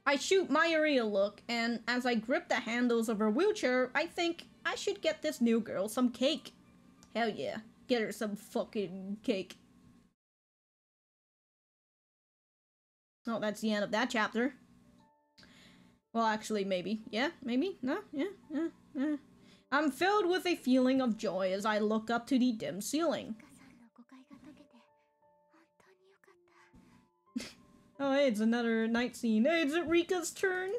I shoot Mayuri a look, and as I grip the handles of her wheelchair, I think I should get this new girl some cake. Hell yeah, get her some fucking cake. Oh, that's the end of that chapter. Well, actually, maybe. Yeah, maybe? No? Yeah. I'm filled with a feeling of joy as I look up to the dim ceiling. Oh, hey, it's another night scene. Hey, is it Rika's turn?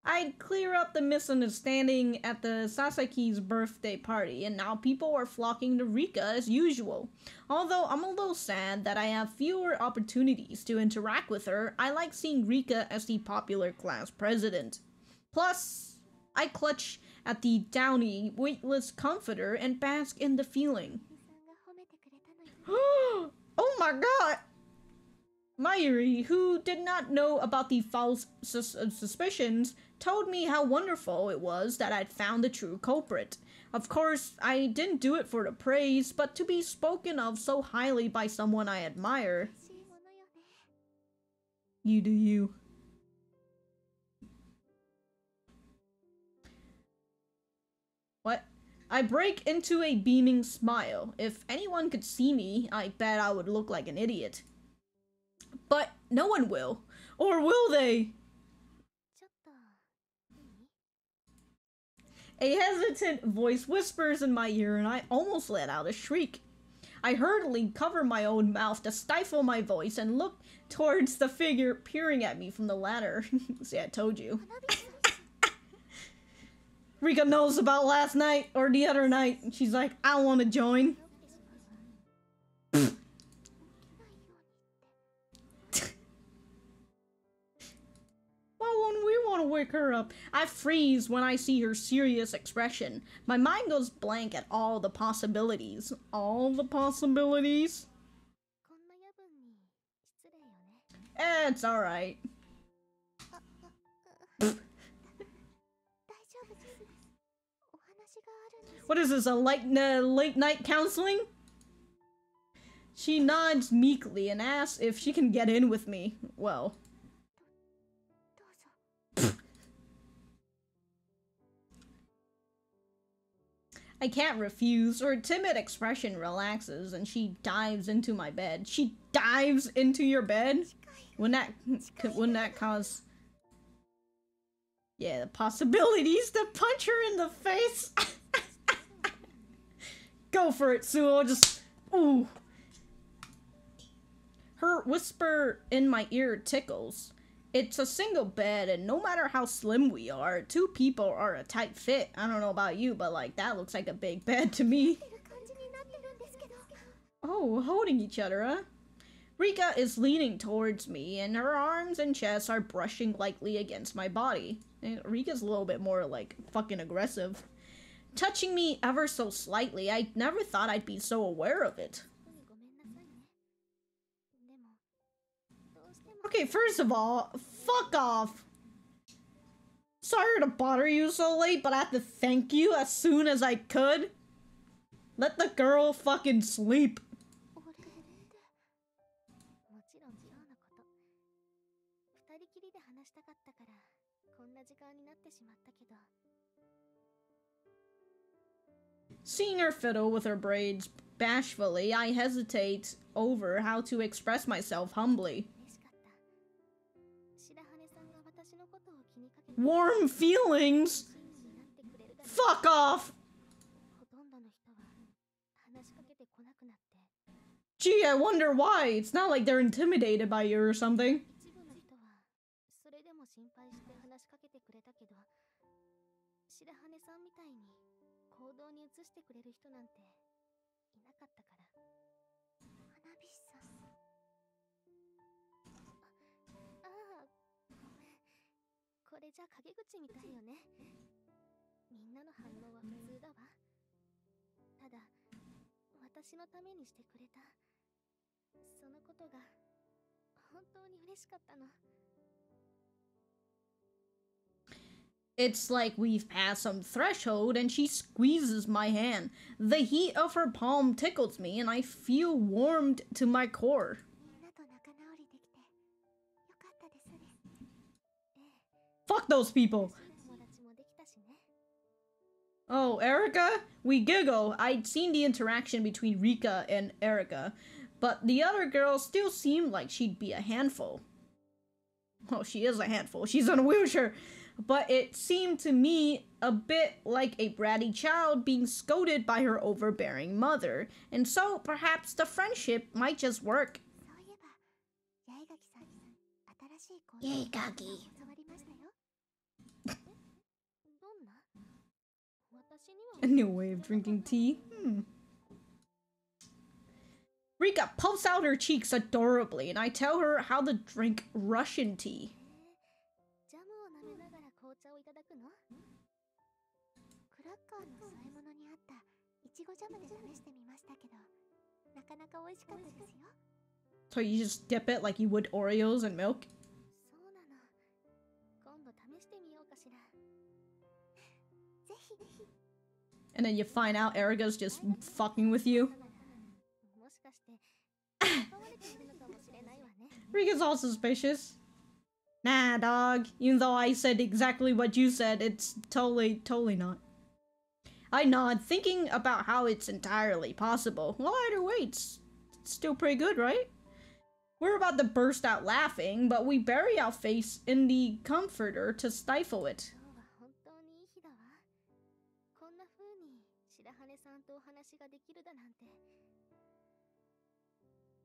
I'd clear up the misunderstanding at the Sasaki's birthday party, and now people are flocking to Rika as usual. Although I'm a little sad that I have fewer opportunities to interact with her, I like seeing Rika as the popular class president. Plus, I clutch at the downy, weightless comforter and bask in the feeling. Oh my god! Mayuri, who did not know about the false suspicions, told me how wonderful it was that I'd found the true culprit. Of course, I didn't do it for the praise, but to be spoken of so highly by someone I admire. You do you. What? I break into a beaming smile. If anyone could see me, I bet I would look like an idiot. But no one will. Or will they? A hesitant voice whispers in my ear and I almost let out a shriek. I hurriedly cover my own mouth to stifle my voice and look towards the figure peering at me from the ladder. See, I told you. Rika knows about last night or the other night. She's like, I want to join. Why wouldn't we want to wake her up? I freeze when I see her serious expression. My mind goes blank at all the possibilities. All the possibilities? It's alright. What is this, a late night counseling? She nods meekly and asks if she can get in with me. Well. I can't refuse. Her timid expression relaxes and she dives into my bed. She dives into your bed? Wouldn't that cause... Yeah, the possibilities to punch her in the face. Go for it, Suo. Just... Ooh. Her whisper in my ear tickles. It's a single bed, and no matter how slim we are, two people are a tight fit. I don't know about you, but like, that looks like a big bed to me. Oh, holding each other, huh? Rika is leaning towards me, and her arms and chest are brushing lightly against my body. And Rika's a little bit more, like, fucking aggressive. Touching me ever so slightly, I never thought I'd be so aware of it. Okay, first of all, fuck off. Sorry to bother you so late, but I have to thank you as soon as I could. Let the girl fucking sleep. Seeing her fiddle with her braids bashfully, I hesitate over how to express myself humbly. Warm feelings? Fuck off! Gee, I wonder why. It's not like they're intimidated by you or something. It's like we've passed some threshold and she squeezes my hand. The heat of her palm tickles me and I feel warmed to my core. Fuck those people! Oh, Erica? We giggle. I'd seen the interaction between Rika and Erica, but the other girl still seemed like she'd be a handful. Oh, she is a handful. She's in a wheelchair. But it seemed to me a bit like a bratty child being scolded by her overbearing mother, and so perhaps the friendship might just work. Yay, Gaki. A new way of drinking tea. Rika puffs out her cheeks adorably, and I tell her how to drink Russian tea. So you just dip it like you would Oreos in milk? And then you find out Erica's just fucking with you? Rika's all suspicious. Nah, dog. Even though I said exactly what you said, it's totally not. I nod, thinking about how it's entirely possible. Well, either way, it's still pretty good, right? We're about to burst out laughing, but we bury our face in the comforter to stifle it.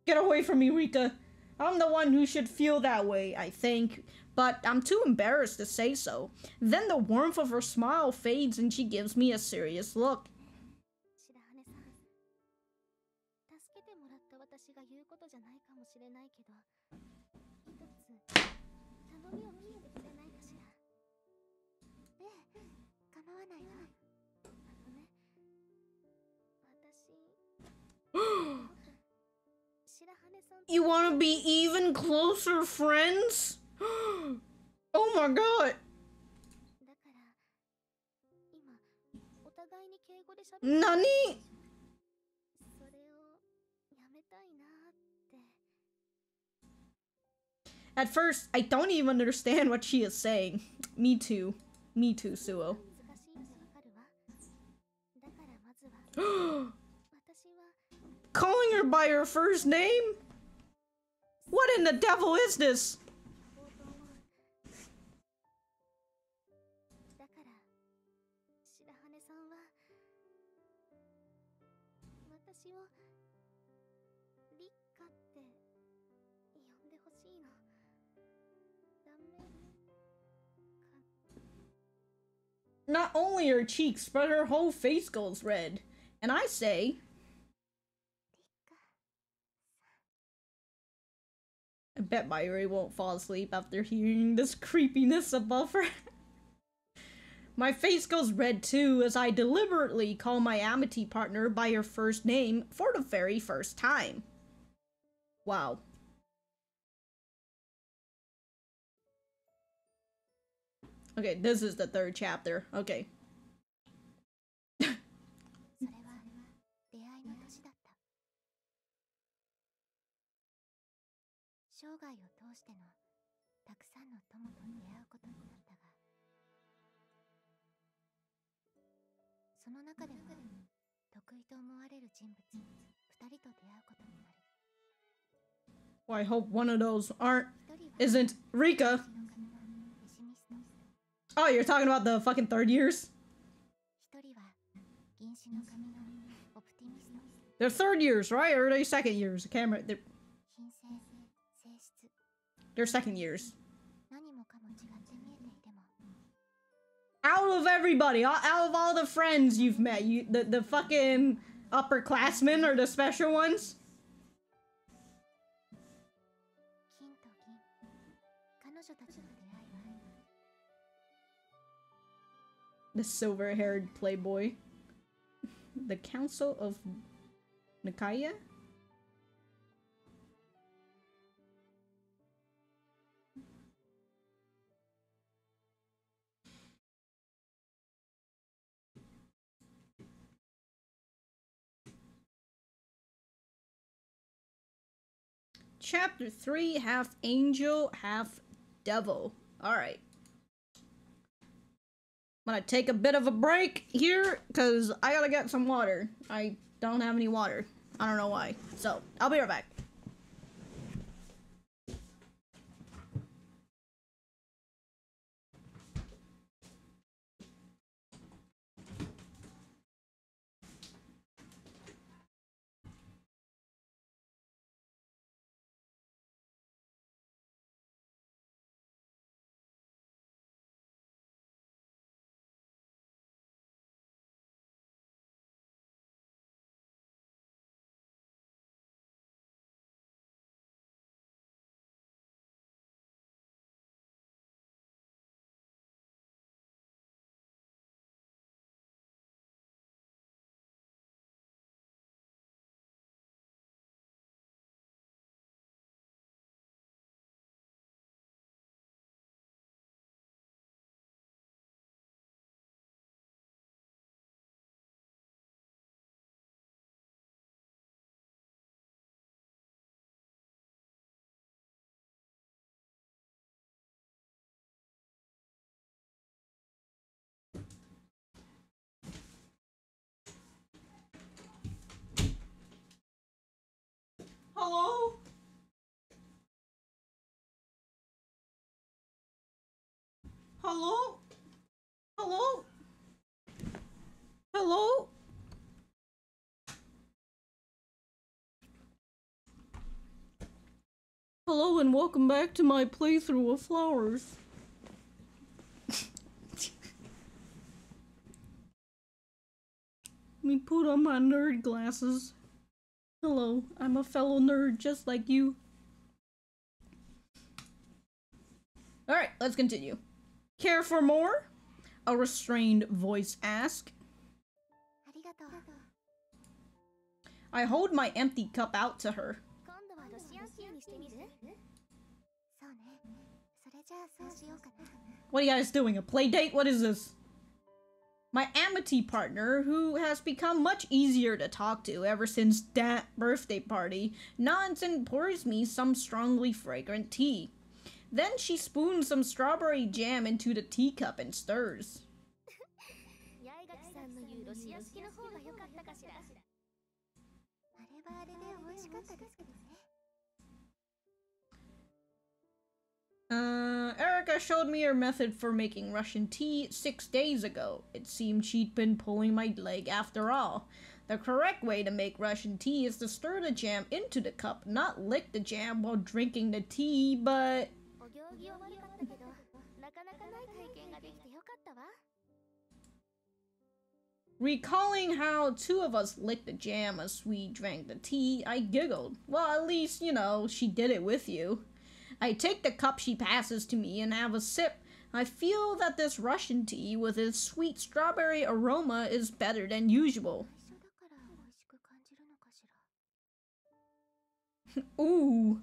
Get away from me, Rika. I'm the one who should feel that way, I think, but I'm too embarrassed to say so. Then the warmth of her smile fades and she gives me a serious look. You want to be even closer friends? Oh my god. Nani? At first, I don't even understand what she is saying. Me too. Me too, Suo. Calling her by her first name? What in the devil is this? Not only her cheeks, but her whole face goes red. And I say... I bet my Yuri won't fall asleep after hearing this creepiness above her. My face goes red too as I deliberately call my amity partner by her first name for the very first time. Wow. Okay, this is the third chapter. Okay. Well, I hope one of those isn't Rika. Oh, you're talking about the fucking third years? They're third years, right? Or are they second years? I can't remember. They're second years. Out of everybody, out of all the friends you've met, the fucking upperclassmen are the special ones? The silver-haired playboy. The Council of Nikaya? Chapter 3, half angel, half devil. Alright. I'm gonna take a bit of a break here, because I gotta get some water. I don't have any water. I don't know why. So, I'll be right back. Hello? Hello? Hello? Hello and welcome back to my playthrough of Flowers. Let me put on my nerd glasses. Hello, I'm a fellow nerd just like you. Alright, let's continue. Care for more? A restrained voice asked. I hold my empty cup out to her. What are you guys doing? A play date? What is this? My amity partner, who has become much easier to talk to ever since that birthday party, nods and pours me some strongly fragrant tea. Then she spoons some strawberry jam into the teacup and stirs. Erica showed me her method for making Russian tea 6 days ago. It seemed she'd been pulling my leg after all. The correct way to make Russian tea is to stir the jam into the cup, not lick the jam while drinking the tea, but... Recalling how 2 of us licked the jam as we drank the tea, I giggled. Well, at least, you know, she did it with you. I take the cup she passes to me and have a sip. I feel that this Russian tea with its sweet strawberry aroma is better than usual. Ooh,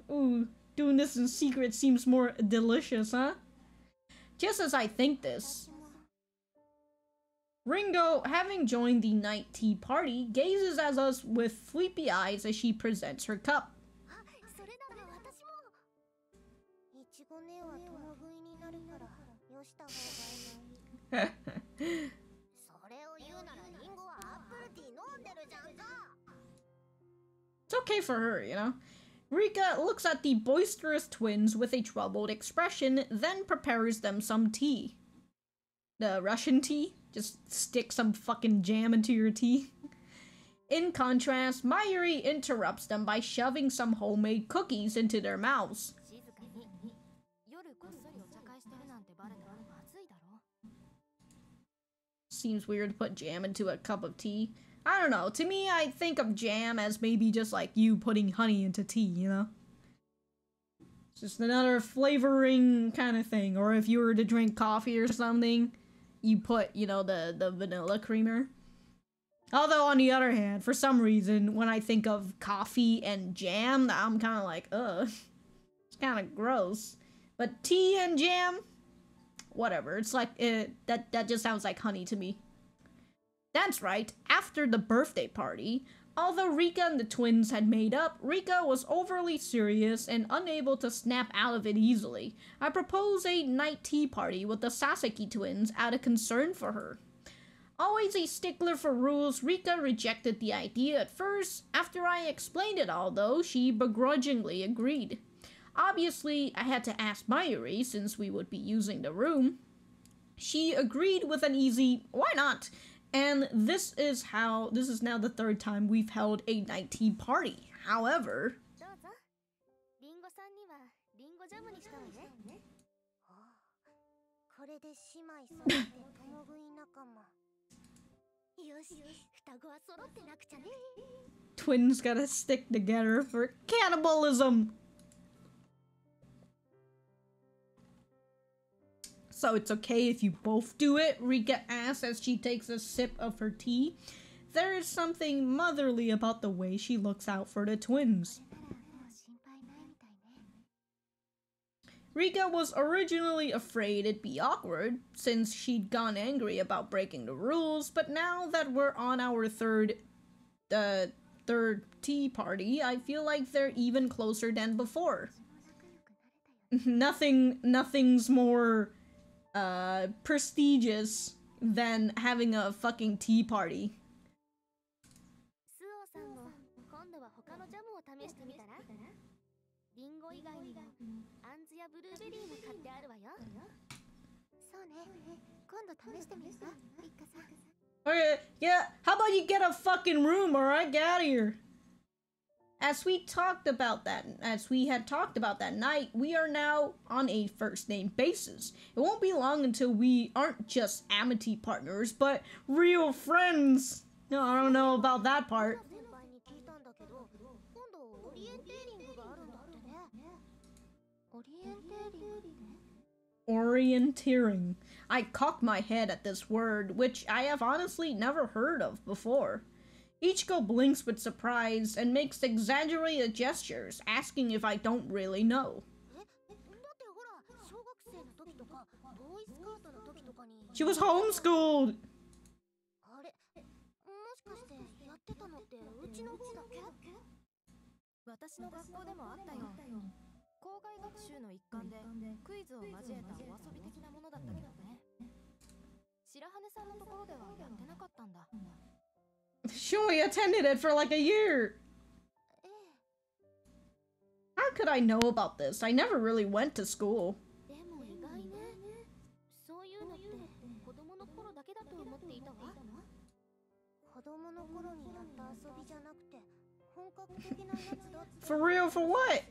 doing this in secret seems more delicious, huh? Just as I think this, Ringo, having joined the night tea party, gazes at us with sleepy eyes as she presents her cup. It's okay for her, you know? Rika looks at the boisterous twins with a troubled expression, then prepares them some tea. The Russian tea? Just stick some fucking jam into your tea. In contrast, Yuri interrupts them by shoving some homemade cookies into their mouths. Seems weird to put jam into a cup of tea. I don't know, to me I think of jam as maybe just like you putting honey into tea, you know? It's just another flavoring kind of thing. Or if you were to drink coffee or something, you put, you know, the vanilla creamer. Although on the other hand, for some reason, when I think of coffee and jam, I'm kind of like, ugh. It's kind of gross. But tea and jam? Whatever, it's like, that just sounds like honey to me. That's right, after the birthday party, although Rika and the twins had made up, Rika was overly serious and unable to snap out of it easily. I proposed a night tea party with the Sasaki twins out of concern for her. Always a stickler for rules, Rika rejected the idea at first. After I explained it all, though, she begrudgingly agreed. Obviously, I had to ask Mayuri since we would be using the room. She agreed with an easy, why not? And this is now the 3rd time we've held a night tea party. However... Twins gotta stick together for cannibalism! So it's okay if you both do it? Rika asks as she takes a sip of her tea. There is something motherly about the way she looks out for the twins. Rika was originally afraid it'd be awkward, since she'd gone angry about breaking the rules, but now that we're on our third tea party, I feel like they're even closer than before. Nothing's more prestigious than having a fucking tea party. そうね。今度試してみるか、リッカさん。Okay, yeah, how about you get a fucking room, alright? Get out of here. As we had talked about that night, we are now on a first name basis. It won't be long until we aren't just amity partners, but real friends. No, I don't know about that part. Orienteering. I cocked my head at this word, which I have honestly never heard of before. Ichiko blinks with surprise and makes exaggerated gestures, asking if I don't really know. She was homeschooled! She only attended it for like a year. How could I know about this? I never really went to school. For real, for what?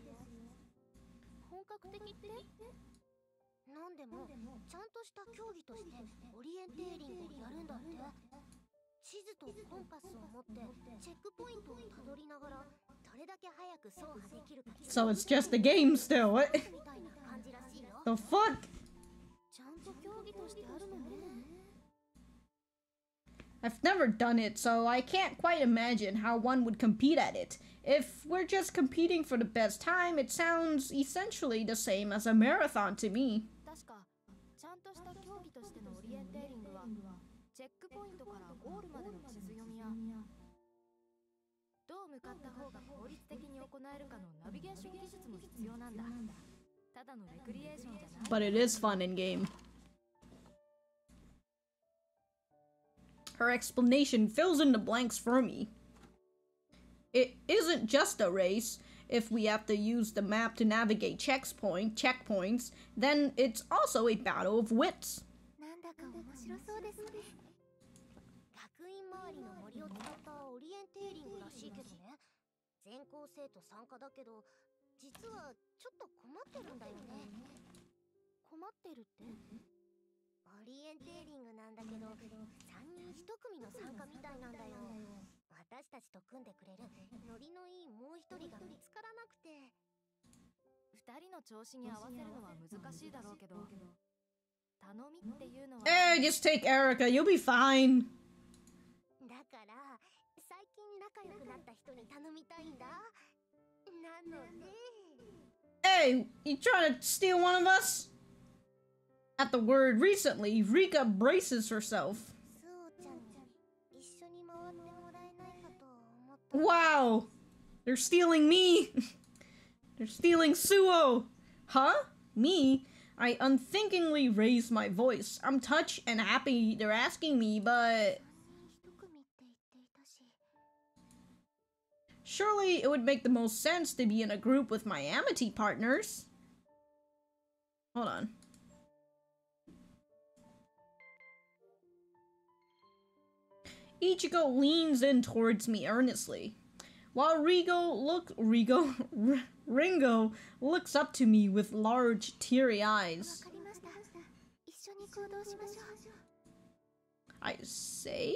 So it's just a game still. What the fuck? I've never done it, so I can't quite imagine how one would compete at it. If we're just competing for the best time, it sounds essentially the same as a marathon to me. But it is fun in game. Her explanation fills in the blanks for me. It isn't just a race. If we have to use the map to navigate checkpoints, then it's also a battle of wits. Just take Erica, you'll be fine. Hey, you trying to steal one of us? At the word recently, Rika braces herself. Wow! They're stealing me! They're stealing Suo! Huh? Me? I unthinkingly raise my voice. I'm touched and happy they're asking me, but... surely it would make the most sense to be in a group with my amity partners. Hold on. Ichigo leans in towards me earnestly, while Ringo looks up to me with large, teary eyes. I say?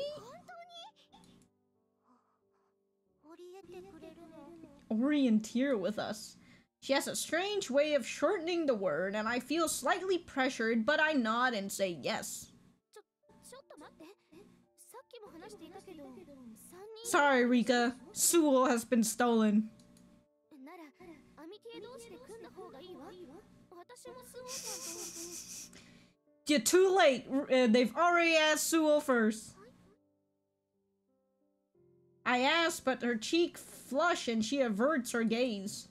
Orienteer with us. She has a strange way of shortening the word, and I feel slightly pressured, but I nod and say yes. Sorry, Rika. Suo has been stolen. You're too late. They've already asked Suo first. I ask, but her cheek flush and she averts her gaze.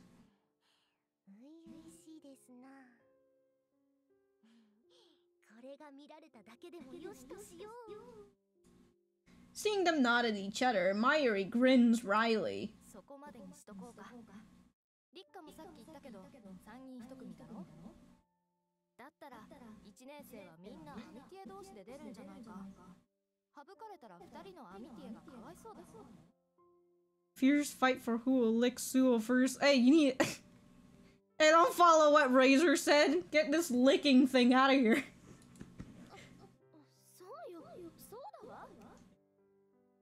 Seeing them nod at each other, Yuri grins wryly. だったら1年生はみんなアミティエ同士で出るんじゃないか。省かれたら2人のアミティエがかわいそうだぞ。 Fierce fight for who will lick Suo first. Hey, you need. Hey, don't follow what Razor said. Get this licking thing out of here. そうよ、そうだわ。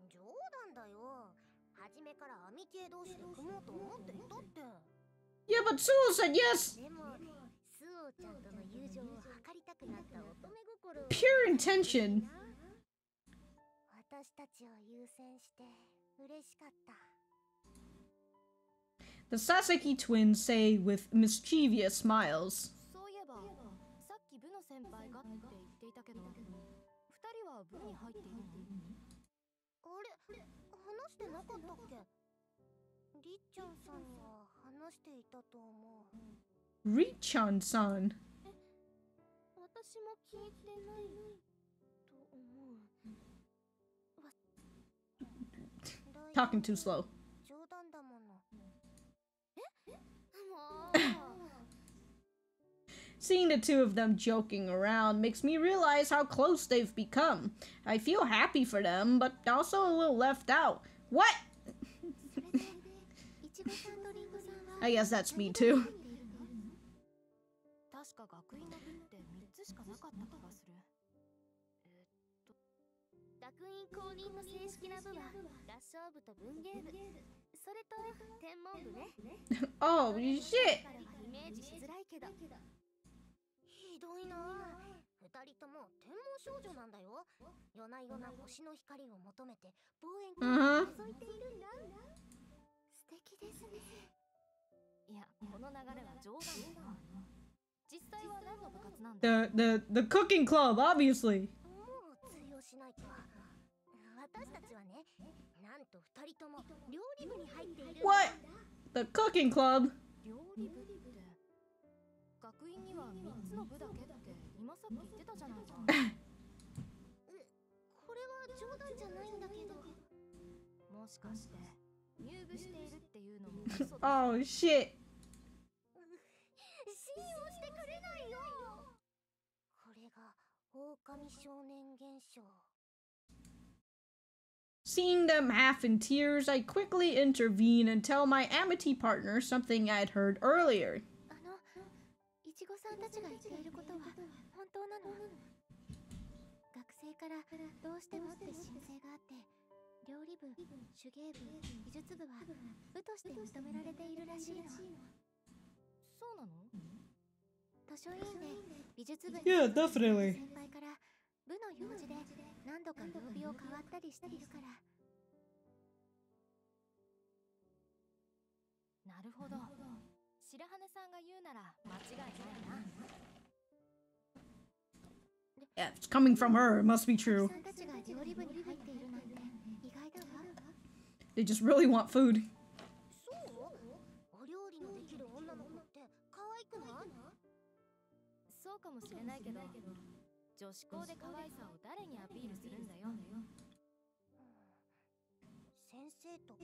冗談だよ。初めからアミティエ同士で組もうと思っていたって。 Yeah, but Suo said yes. でもスオちゃんとの友情を図りたくなった乙女心を Pure intention. 私たちを優先して嬉しかった。 The Sasaki twins say with mischievous smiles. そういえば、さっき部の先輩がって言っていたけど、2人は部に入っているの？あれ、話してなかったっけ？りっちゃんさんには話していたと思う。 Richan-san. 私も聞いてないと思う。Talking too slow. 冗談だもの。 Seeing the two of them joking around makes me realize how close they've become. I feel happy for them, but also a little left out. What? I guess that's me too. 確か学院の部って3つしかなかった気がする。学院公認の正式な部は合唱部と文芸部、それと天文部ね。Oh shit! イメージしづらいけど。ひどいな。二人とも天文少女なんだよ。夜な夜な星の光を求めて望遠鏡を覗いているんだ。素敵ですね。いや、この流れは冗談だよ。実際は何の部活なんだ？ The cooking club, obviously. もう通用しないか。私たちはね、なんと二人とも料理部に入っているんだ。 What? The cooking club? 料理部って、学院には3つの部だけって今さっき言ってたじゃないか。これは冗談じゃないんだけど。もしかして入部しているっていうのも嘘だ。Oh shit. 信用してくれないよ。これが狼少年現象。 Seeing them half in tears, I quickly intervene and tell my amity partner something I'd heard earlier. いちごさんたちが言っていることは本当なの？学生からどうしてもって申請があって、料理部、手芸部、美術部は部として認められているらしいの。そうなの？図書委員で美術部に Yeah, definitely. 先輩から部の用事で何度か曜日を変わったりしているから。なるほど。白羽さんが言うなら間違いないな。 Yeah, it's coming from her. It must be true. さんたちが料理部に入っているなんて意外だわ。 They just really want food. そう？お料理のできる女の子って可愛くない？そうかもしれないけど、女子校で可愛さを誰にアピールするんだよ。先生とか？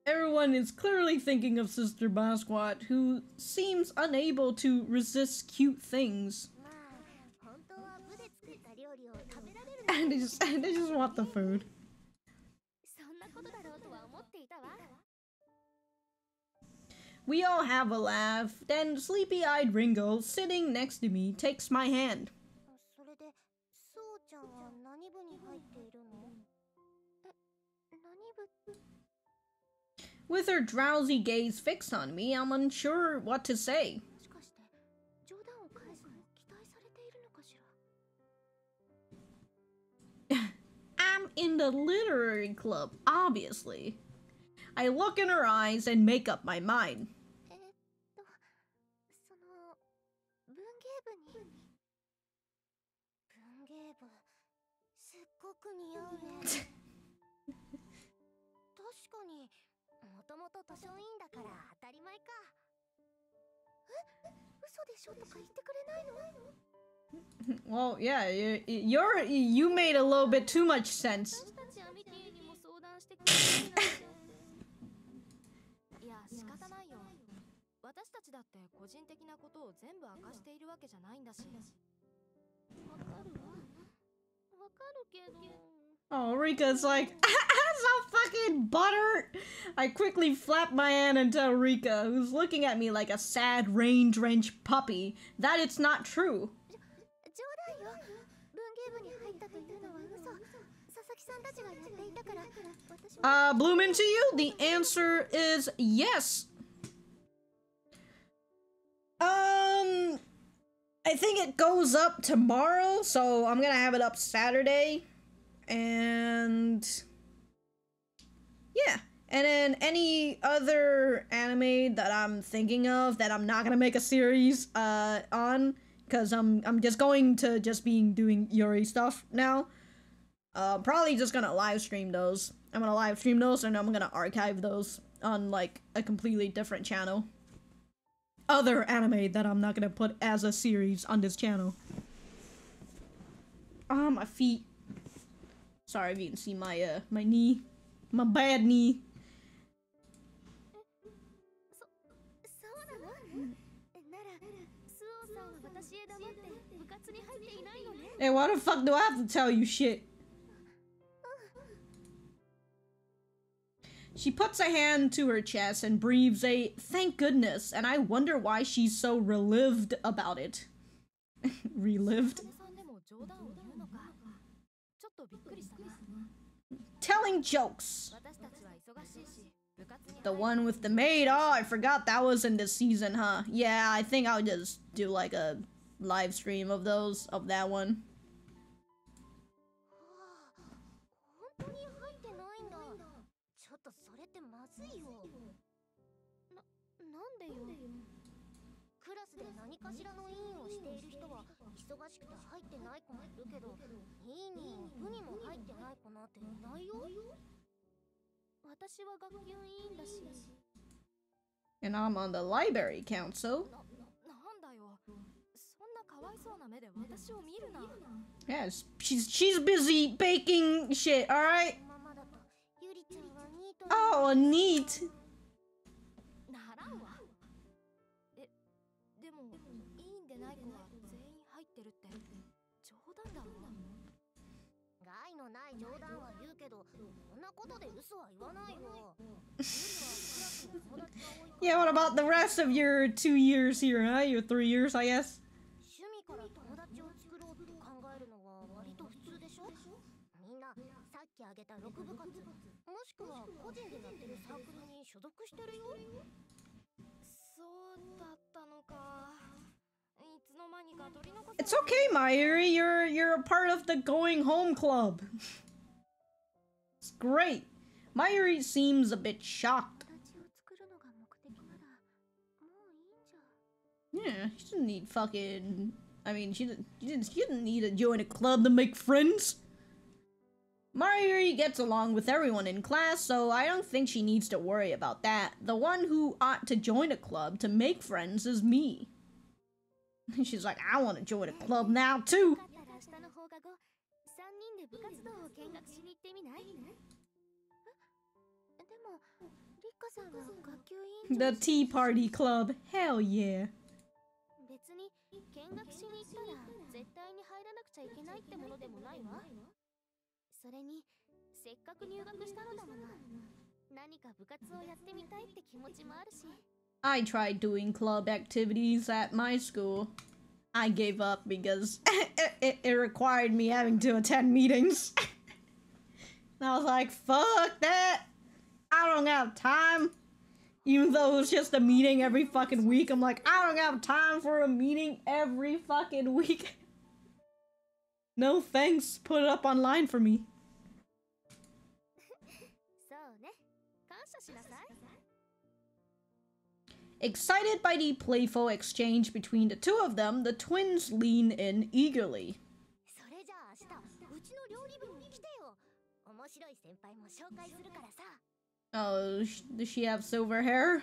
Everyone is clearly thinking of Sister Basquat, who seems unable to resist cute things. まあ、本当は部で作った料理を食べられる And they just want the food. そんなことだろうとは思っていたわ。 We all have a laugh. Then sleepy-eyed Ringo, sitting next to me, takes my hand. それで、スオちゃんは何部に入っているの？何部？ With her drowsy gaze fixed on me, I'm unsure what to say. もしかして冗談を返すのを期待されているのかしら？ I'm in the literary club, obviously. I look in her eyes and make up my mind. その文芸部に。文芸部、すっごく似合うね。確かに。もともと図書委員だから当たり前か。え、嘘でしょとか言ってくれないの？ Well, yeah, you made a little bit too much sense. 私たちアミティにも相談してくれないなんて。いや、仕方ないよ。私私たちだって個人的なことを全部明かしているわけじゃないんだし。わかるわ。わかるけど。Oh, Rika's like, so fucking butter. I quickly flap my hand and tell Rika, who's looking at me like a sad rain-drenched puppy, that it's not true. Bloomin' to you, the answer is yes. I think it goes up tomorrow, so I'm gonna have it up Saturday. And yeah, and then any other anime that I'm thinking of that I'm not gonna make a series on, because I'm just going to doing Yuri stuff now. Probably just gonna live stream those. I'm gonna live stream those and I'm gonna archive those on like a completely different channel. Other anime that I'm not gonna put as a series on this channel. Ah, my feet. Sorry if you can see my my knee. My bad knee. Hey, why the fuck do I have to tell you shit? She puts a hand to her chest and breathes a thank goodness, and I wonder why she's so relived about it. Relived? Telling jokes. The one with the maid. Oh, I forgot that was in this season, huh? Yeah, I think I'll just do like a live stream of those, of that one. And I'm on the library council. Yes, she's busy baking shit, alright? Oh, neat. Yeah, what about the rest of your 2 years here, huh? Your 3 years, I guess? It's okay, Mayuri. You're a part of the going home club. It's great. Mayuri seems a bit shocked. Yeah, she didn't need fucking. I mean, she didn't need to join a club to make friends. Mayuri gets along with everyone in class, so I don't think she needs to worry about that. The one who ought to join a club to make friends is me. She's like, I want to join a club now too. The Tea Party Club, hell yeah. I tried doing club activities at my school. I gave up because it required me having to attend meetings. And I was like, fuck that! I don't have time. Even though it was just a meeting every fucking week, I'm like, I don't have time for a meeting every fucking week. No thanks, put it up online for me. Excited by the playful exchange between the two of them, the twins lean in eagerly. Oh, does she have silver hair?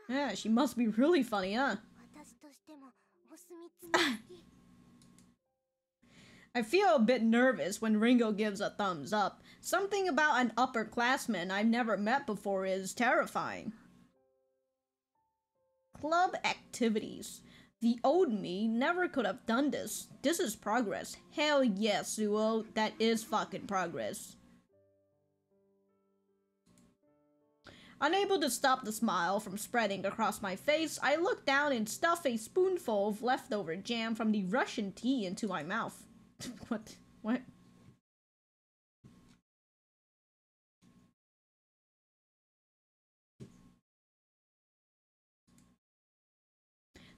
Yeah, she must be really funny, huh? I feel a bit nervous when Ringo gives a thumbs up. Something about an upperclassman I've never met before is terrifying. club activities. The old me never could have done this. This is progress. Hell yes, Suo. That is fucking progress. Unable to stop the smile from spreading across my face, I look down and stuff a spoonful of leftover jam from the Russian tea into my mouth. What? What?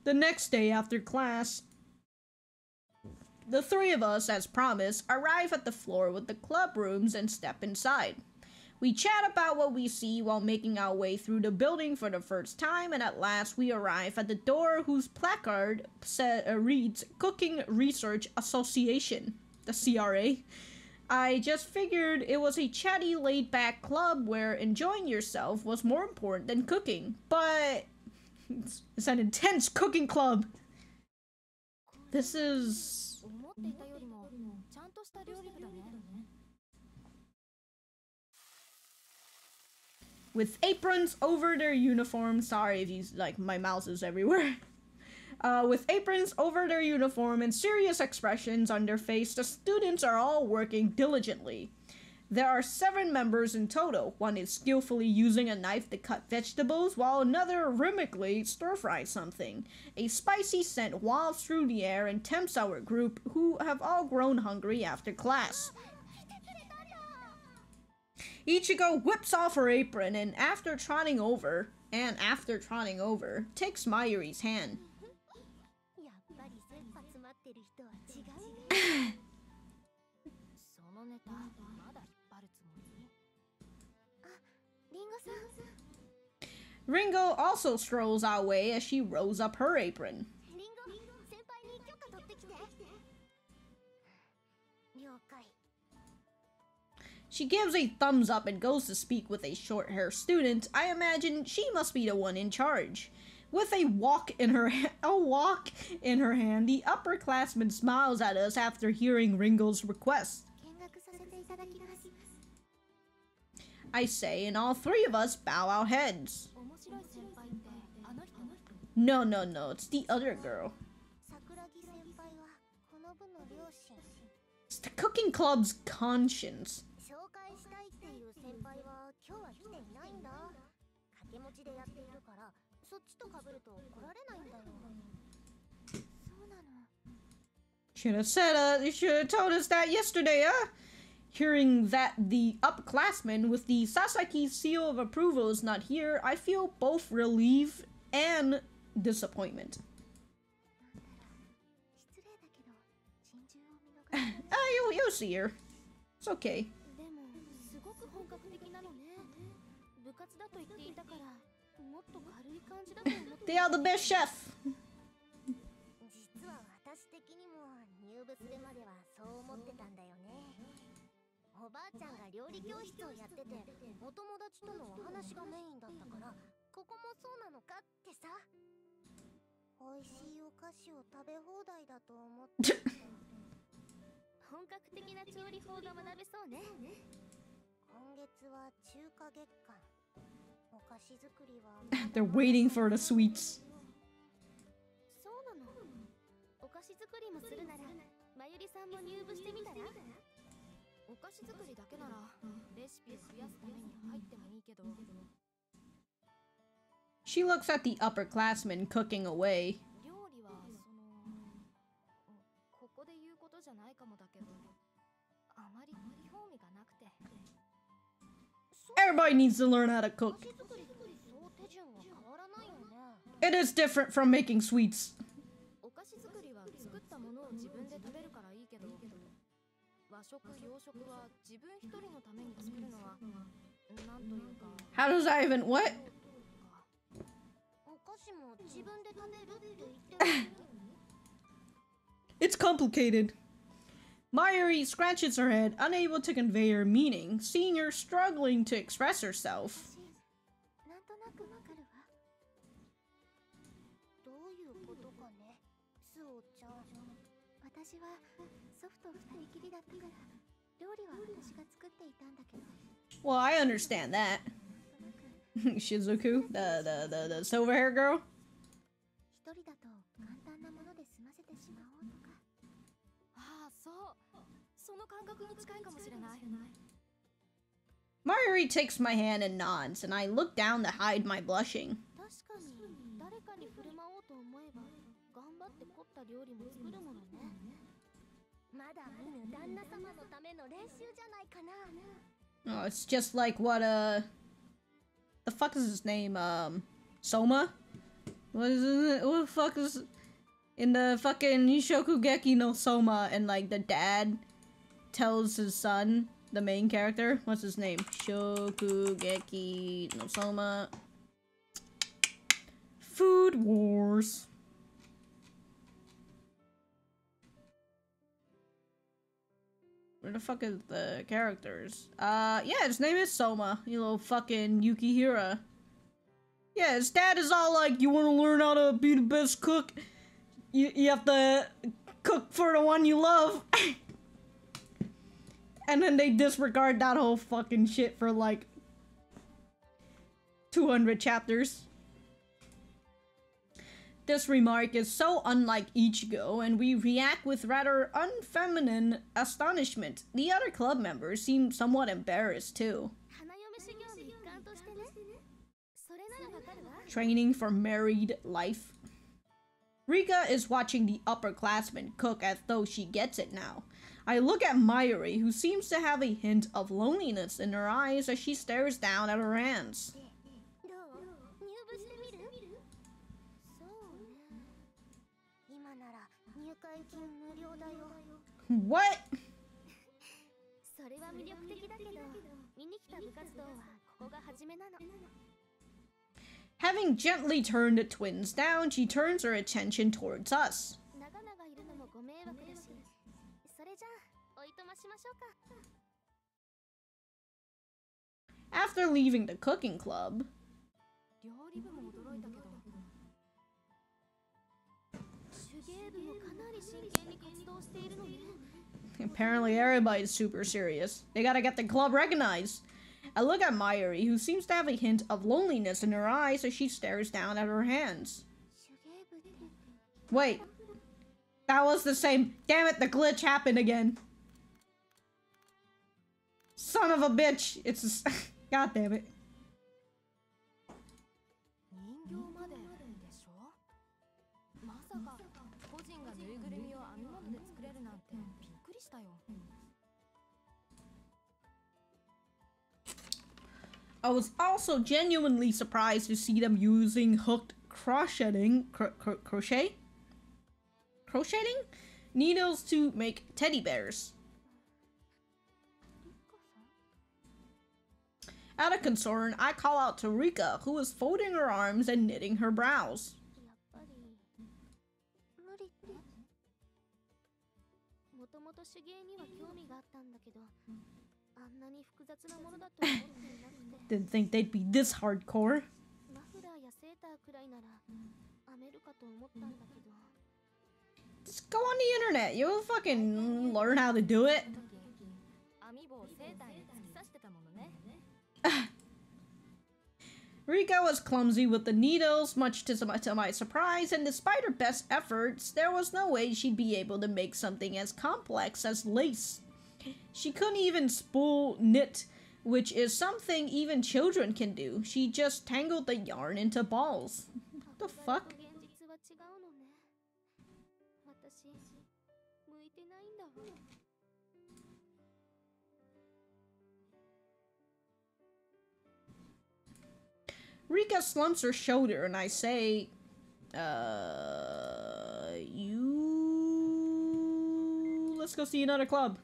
The next day after class, the three of us, as promised, arrive at the floor with the club rooms and step inside. We chat about what we see while making our way through the building for the first time, and at last we arrive at the door whose placard reads Cooking Research Association, the CRA. I just figured it was a chatty, laid-back club where enjoying yourself was more important than cooking, but it's an intense cooking club. This is... with aprons over their uniforms. Sorry if you, like, my mouse is everywhere. With aprons over their uniform and serious expressions on their face, the students are all working diligently. There are 7 members in total. One is skillfully using a knife to cut vegetables, while another rhythmically stir-fries something. A spicy scent wafts through the air and tempts our group, who have all grown hungry after class. Ichigo whips off her apron and after trotting over, takes Mayuri's hand. Ringo also strolls our way as she rolls up her apron. She gives a thumbs up and goes to speak with a short-haired student. I imagine she must be the one in charge. With a wok in her hand, the upperclassman smiles at us after hearing Ringo's request. I say, and all 3 of us bow our heads. No, it's the other girl. It's the cooking club's conscience. You should have told us that yesterday, huh? Hearing that the upperclassman with the Sasaki seal of approval is not here, I feel both relief and disappointment. You'll see her. It's okay. They are the best chef. They're waiting for the sweets. She looks at the upperclassmen cooking away. Everybody needs to learn how to cook. It is different from making sweets. How does that even what? It's complicated. Mayuri scratches her head, unable to convey her meaning, seeing her struggling to express herself. Well, I understand that. Shizuku, the silver hair girl. 人だと簡単なもので済ませてしまおうとか。ああ、そう。その感覚に近いかもしれない。Mayuri takes my hand and nods, and I look down to hide my blushing. 確かに誰かに振る舞おうと思えば頑張って凝った料理も作るものね。まだ見ぬ旦那様のための練習じゃないかな。 Oh, it's just like what, the fuck is his name? Soma? What is it? What the fuck is... In the fucking Shokugeki no Soma, and like the dad tells his son, the main character, what's his name? Shokugeki no Soma. Food Wars. Where the fuck is the characters? Yeah, his name is Soma. You little fucking Yukihira. Yeah, his dad is all like, you wanna learn how to be the best cook? You have to cook for the one you love. And then they disregard that whole fucking shit for like 200 chapters. This remark is so unlike Ichigo, and we react with rather unfeminine astonishment. The other club members seem somewhat embarrassed too. Training for married life. Rika is watching the upperclassmen cook as though she gets it now. I look at Mayuri, who seems to have a hint of loneliness in her eyes as she stares down at her hands. What? Having gently turned the twins down, she turns her attention towards us. After leaving the cooking club, apparently everybody's super serious. They gotta get the club recognized. I look at Mayuri, who seems to have a hint of loneliness in her eyes as she stares down at her hands. Wait. That was the same. Damn it, the glitch happened again. Son of a bitch. It's a... God damn it. I was also genuinely surprised to see them using hooked crocheting needles to make teddy bears. Out of concern, I call out to Rika, who is folding her arms and knitting her brows. Didn't think they'd be this hardcore. Just go on the internet, you'll fucking learn how to do it. Rika was clumsy with the needles, much to my surprise, and despite her best efforts, there was no way she'd be able to make something as complex as lace. She couldn't even spool knit, which is something even children can do. She just tangled the yarn into balls. What the fuck? Rika slumps her shoulder and I say, let's go see another club.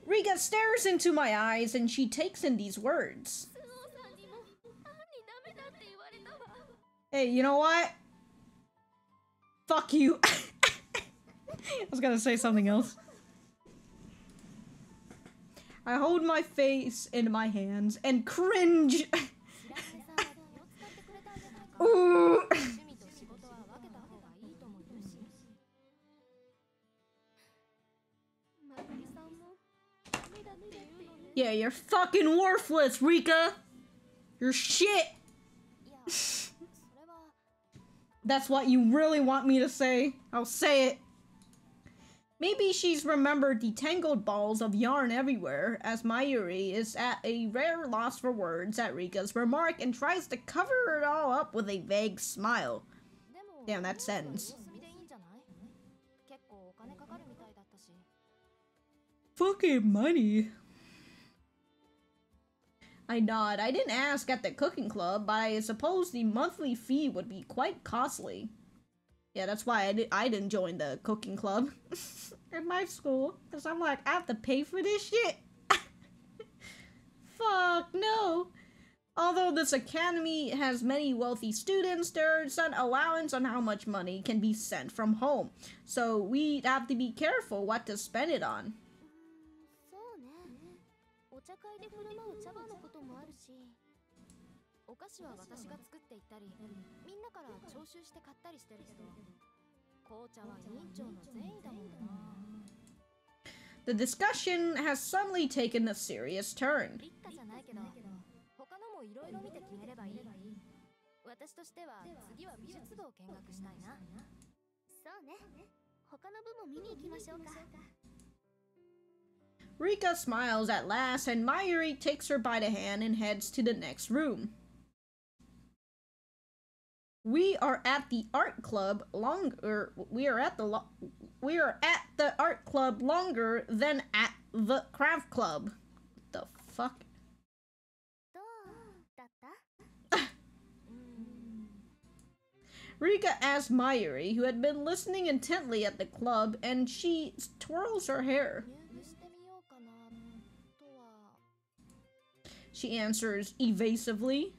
Rika stares into my eyes and she takes in these words. Hey, you know what? Fuck you. I was gonna say something else. I hold my face in my hands and cringe. Ooh. Yeah, you're fucking worthless, Rika! You're shit! That's what you really want me to say. I'll say it. Maybe she's remembered the tangled balls of yarn everywhere, as Mayuri is at a rare loss for words at Rika's remark and tries to cover it all up with a vague smile. Damn, that sentence. Fucking money. I nod. I didn't ask at the cooking club, but I suppose the monthly fee would be quite costly. Yeah, that's why I didn't join the cooking club in my school, because I'm like, I have to pay for this shit? Fuck no. Although this academy has many wealthy students, there's an allowance on how much money can be sent from home, so we'd have to be careful what to spend it on. The discussion has suddenly taken a serious turn. Rika smiles at last, and Mayuri takes her by the hand and heads to the next room. We are at the art club longer. We are at the art club longer than at the craft club. What the fuck? Rika asks Mayuri, who had been listening intently at the club, and she twirls her hair. She answers evasively.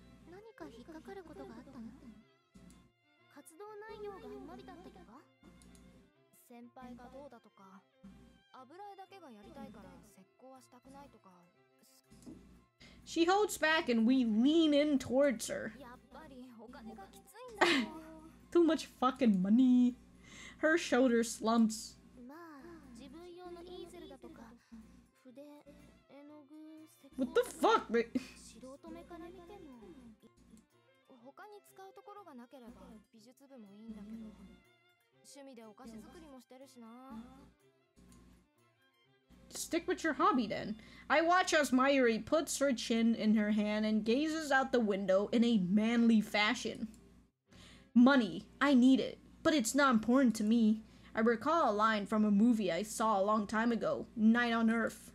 She holds back and we lean in towards her. Too much fucking money. Her shoulder slumps. What the fuck? Stick with your hobby then. I watch as Mayuri puts her chin in her hand and gazes out the window in a manly fashion. Money. I need it, but it's not important to me. I recall a line from a movie I saw a long time ago, Night on Earth.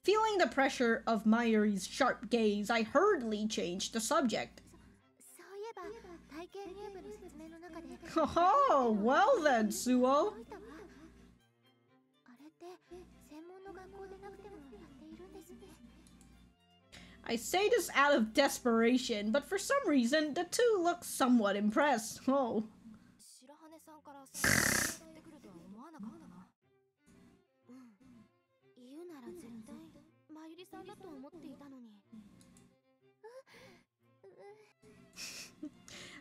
Feeling the pressure of Mayuri's sharp gaze, I hurriedly changed the subject. Oh, well then, Suo. I say this out of desperation, but for some reason, the two look somewhat impressed. Oh.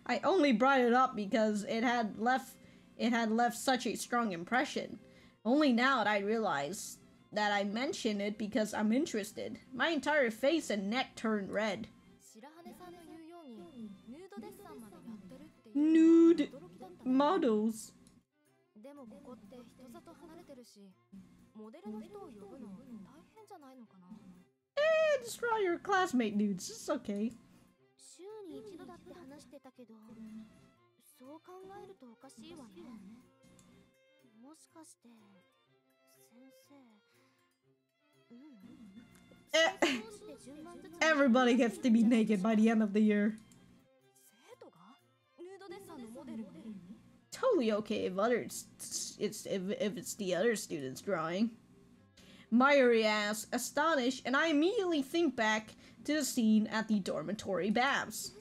I only brought it up because it had left such a strong impression. Only now did I realize that I mentioned it because I'm interested. My entire face and neck turned red. Nude models. Just draw your classmate nudes. It's okay. Everybody gets to be naked by the end of the year. Totally okay if it's the other students drawing. Mayuri asks, astonished, and I immediately think back to the scene at the dormitory baths.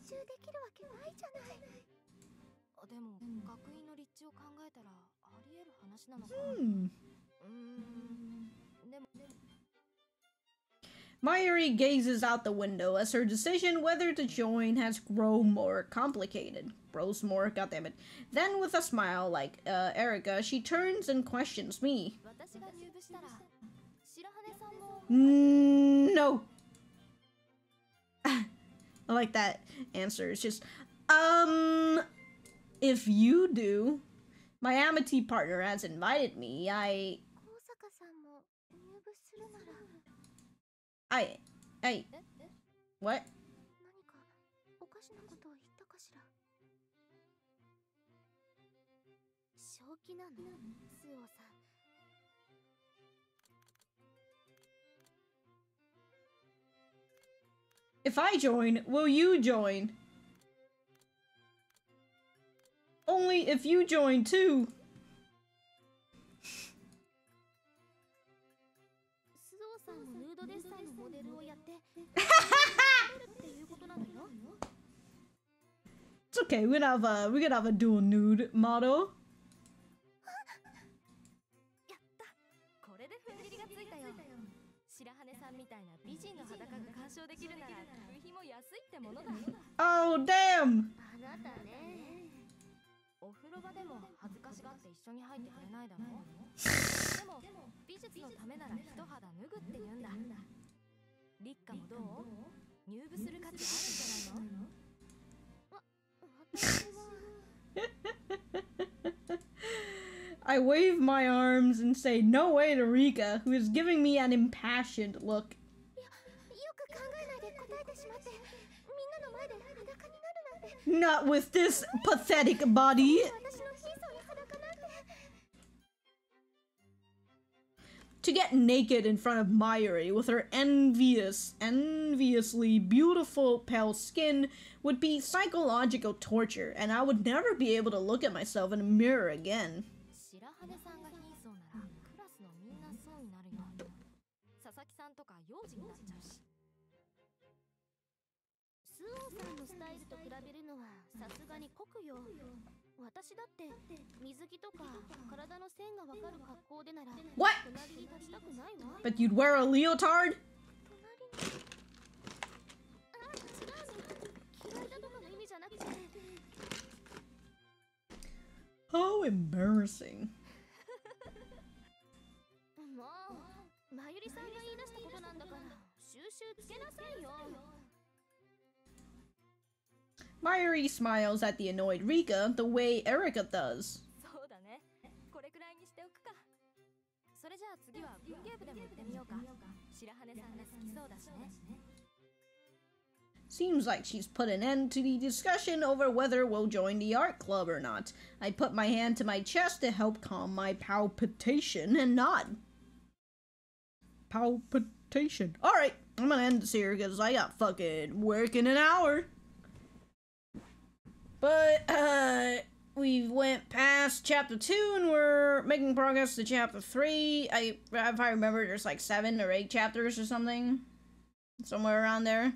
Mayuri gazes out the window as her decision whether to join has grown more complicated. Grows more, goddammit. Then with a smile like Erica, she turns and questions me. No. I like that answer. It's just, if you do, my amity partner has invited me. What? If I join, will you join? Only if you join too. It's okay, we can have a dual nude model. Oh damn! I wave my arms and say no way to Rika, who is giving me an impassioned look. Not with this pathetic body. To get naked in front of Mayuri with her enviously beautiful pale skin would be psychological torture, and I would never be able to look at myself in a mirror again. What? But you'd wear a leotard? How embarrassing. Mayuri smiles at the annoyed Rika the way Erica does. Seems like she's put an end to the discussion over whether we'll join the art club or not. I put my hand to my chest to help calm my palpitation and nod. Palpitation. Alright, I'm gonna end this here because I got fucking work in an hour. But, we went past chapter 2 and we're making progress to chapter 3. If I remember, there's like 7 or 8 chapters or something. Somewhere around there.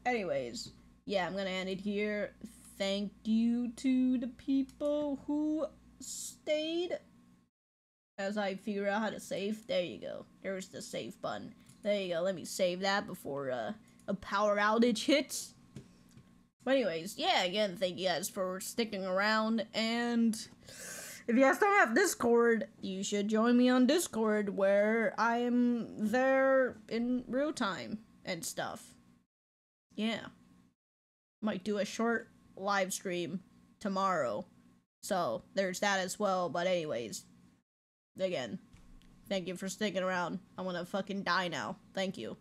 Anyways, yeah, I'm gonna end it here. Thank you to the people who stayed. As I figure out how to save. There you go. There's the save button. There you go. Let me save that before, a power outage hits. But anyways, yeah, again, thank you guys for sticking around, and if you guys don't have Discord, you should join me on Discord, where I am there in real time and stuff. Yeah. Might do a short live stream tomorrow, so there's that as well. But anyways, again, thank you for sticking around. I wanna fucking die now. Thank you.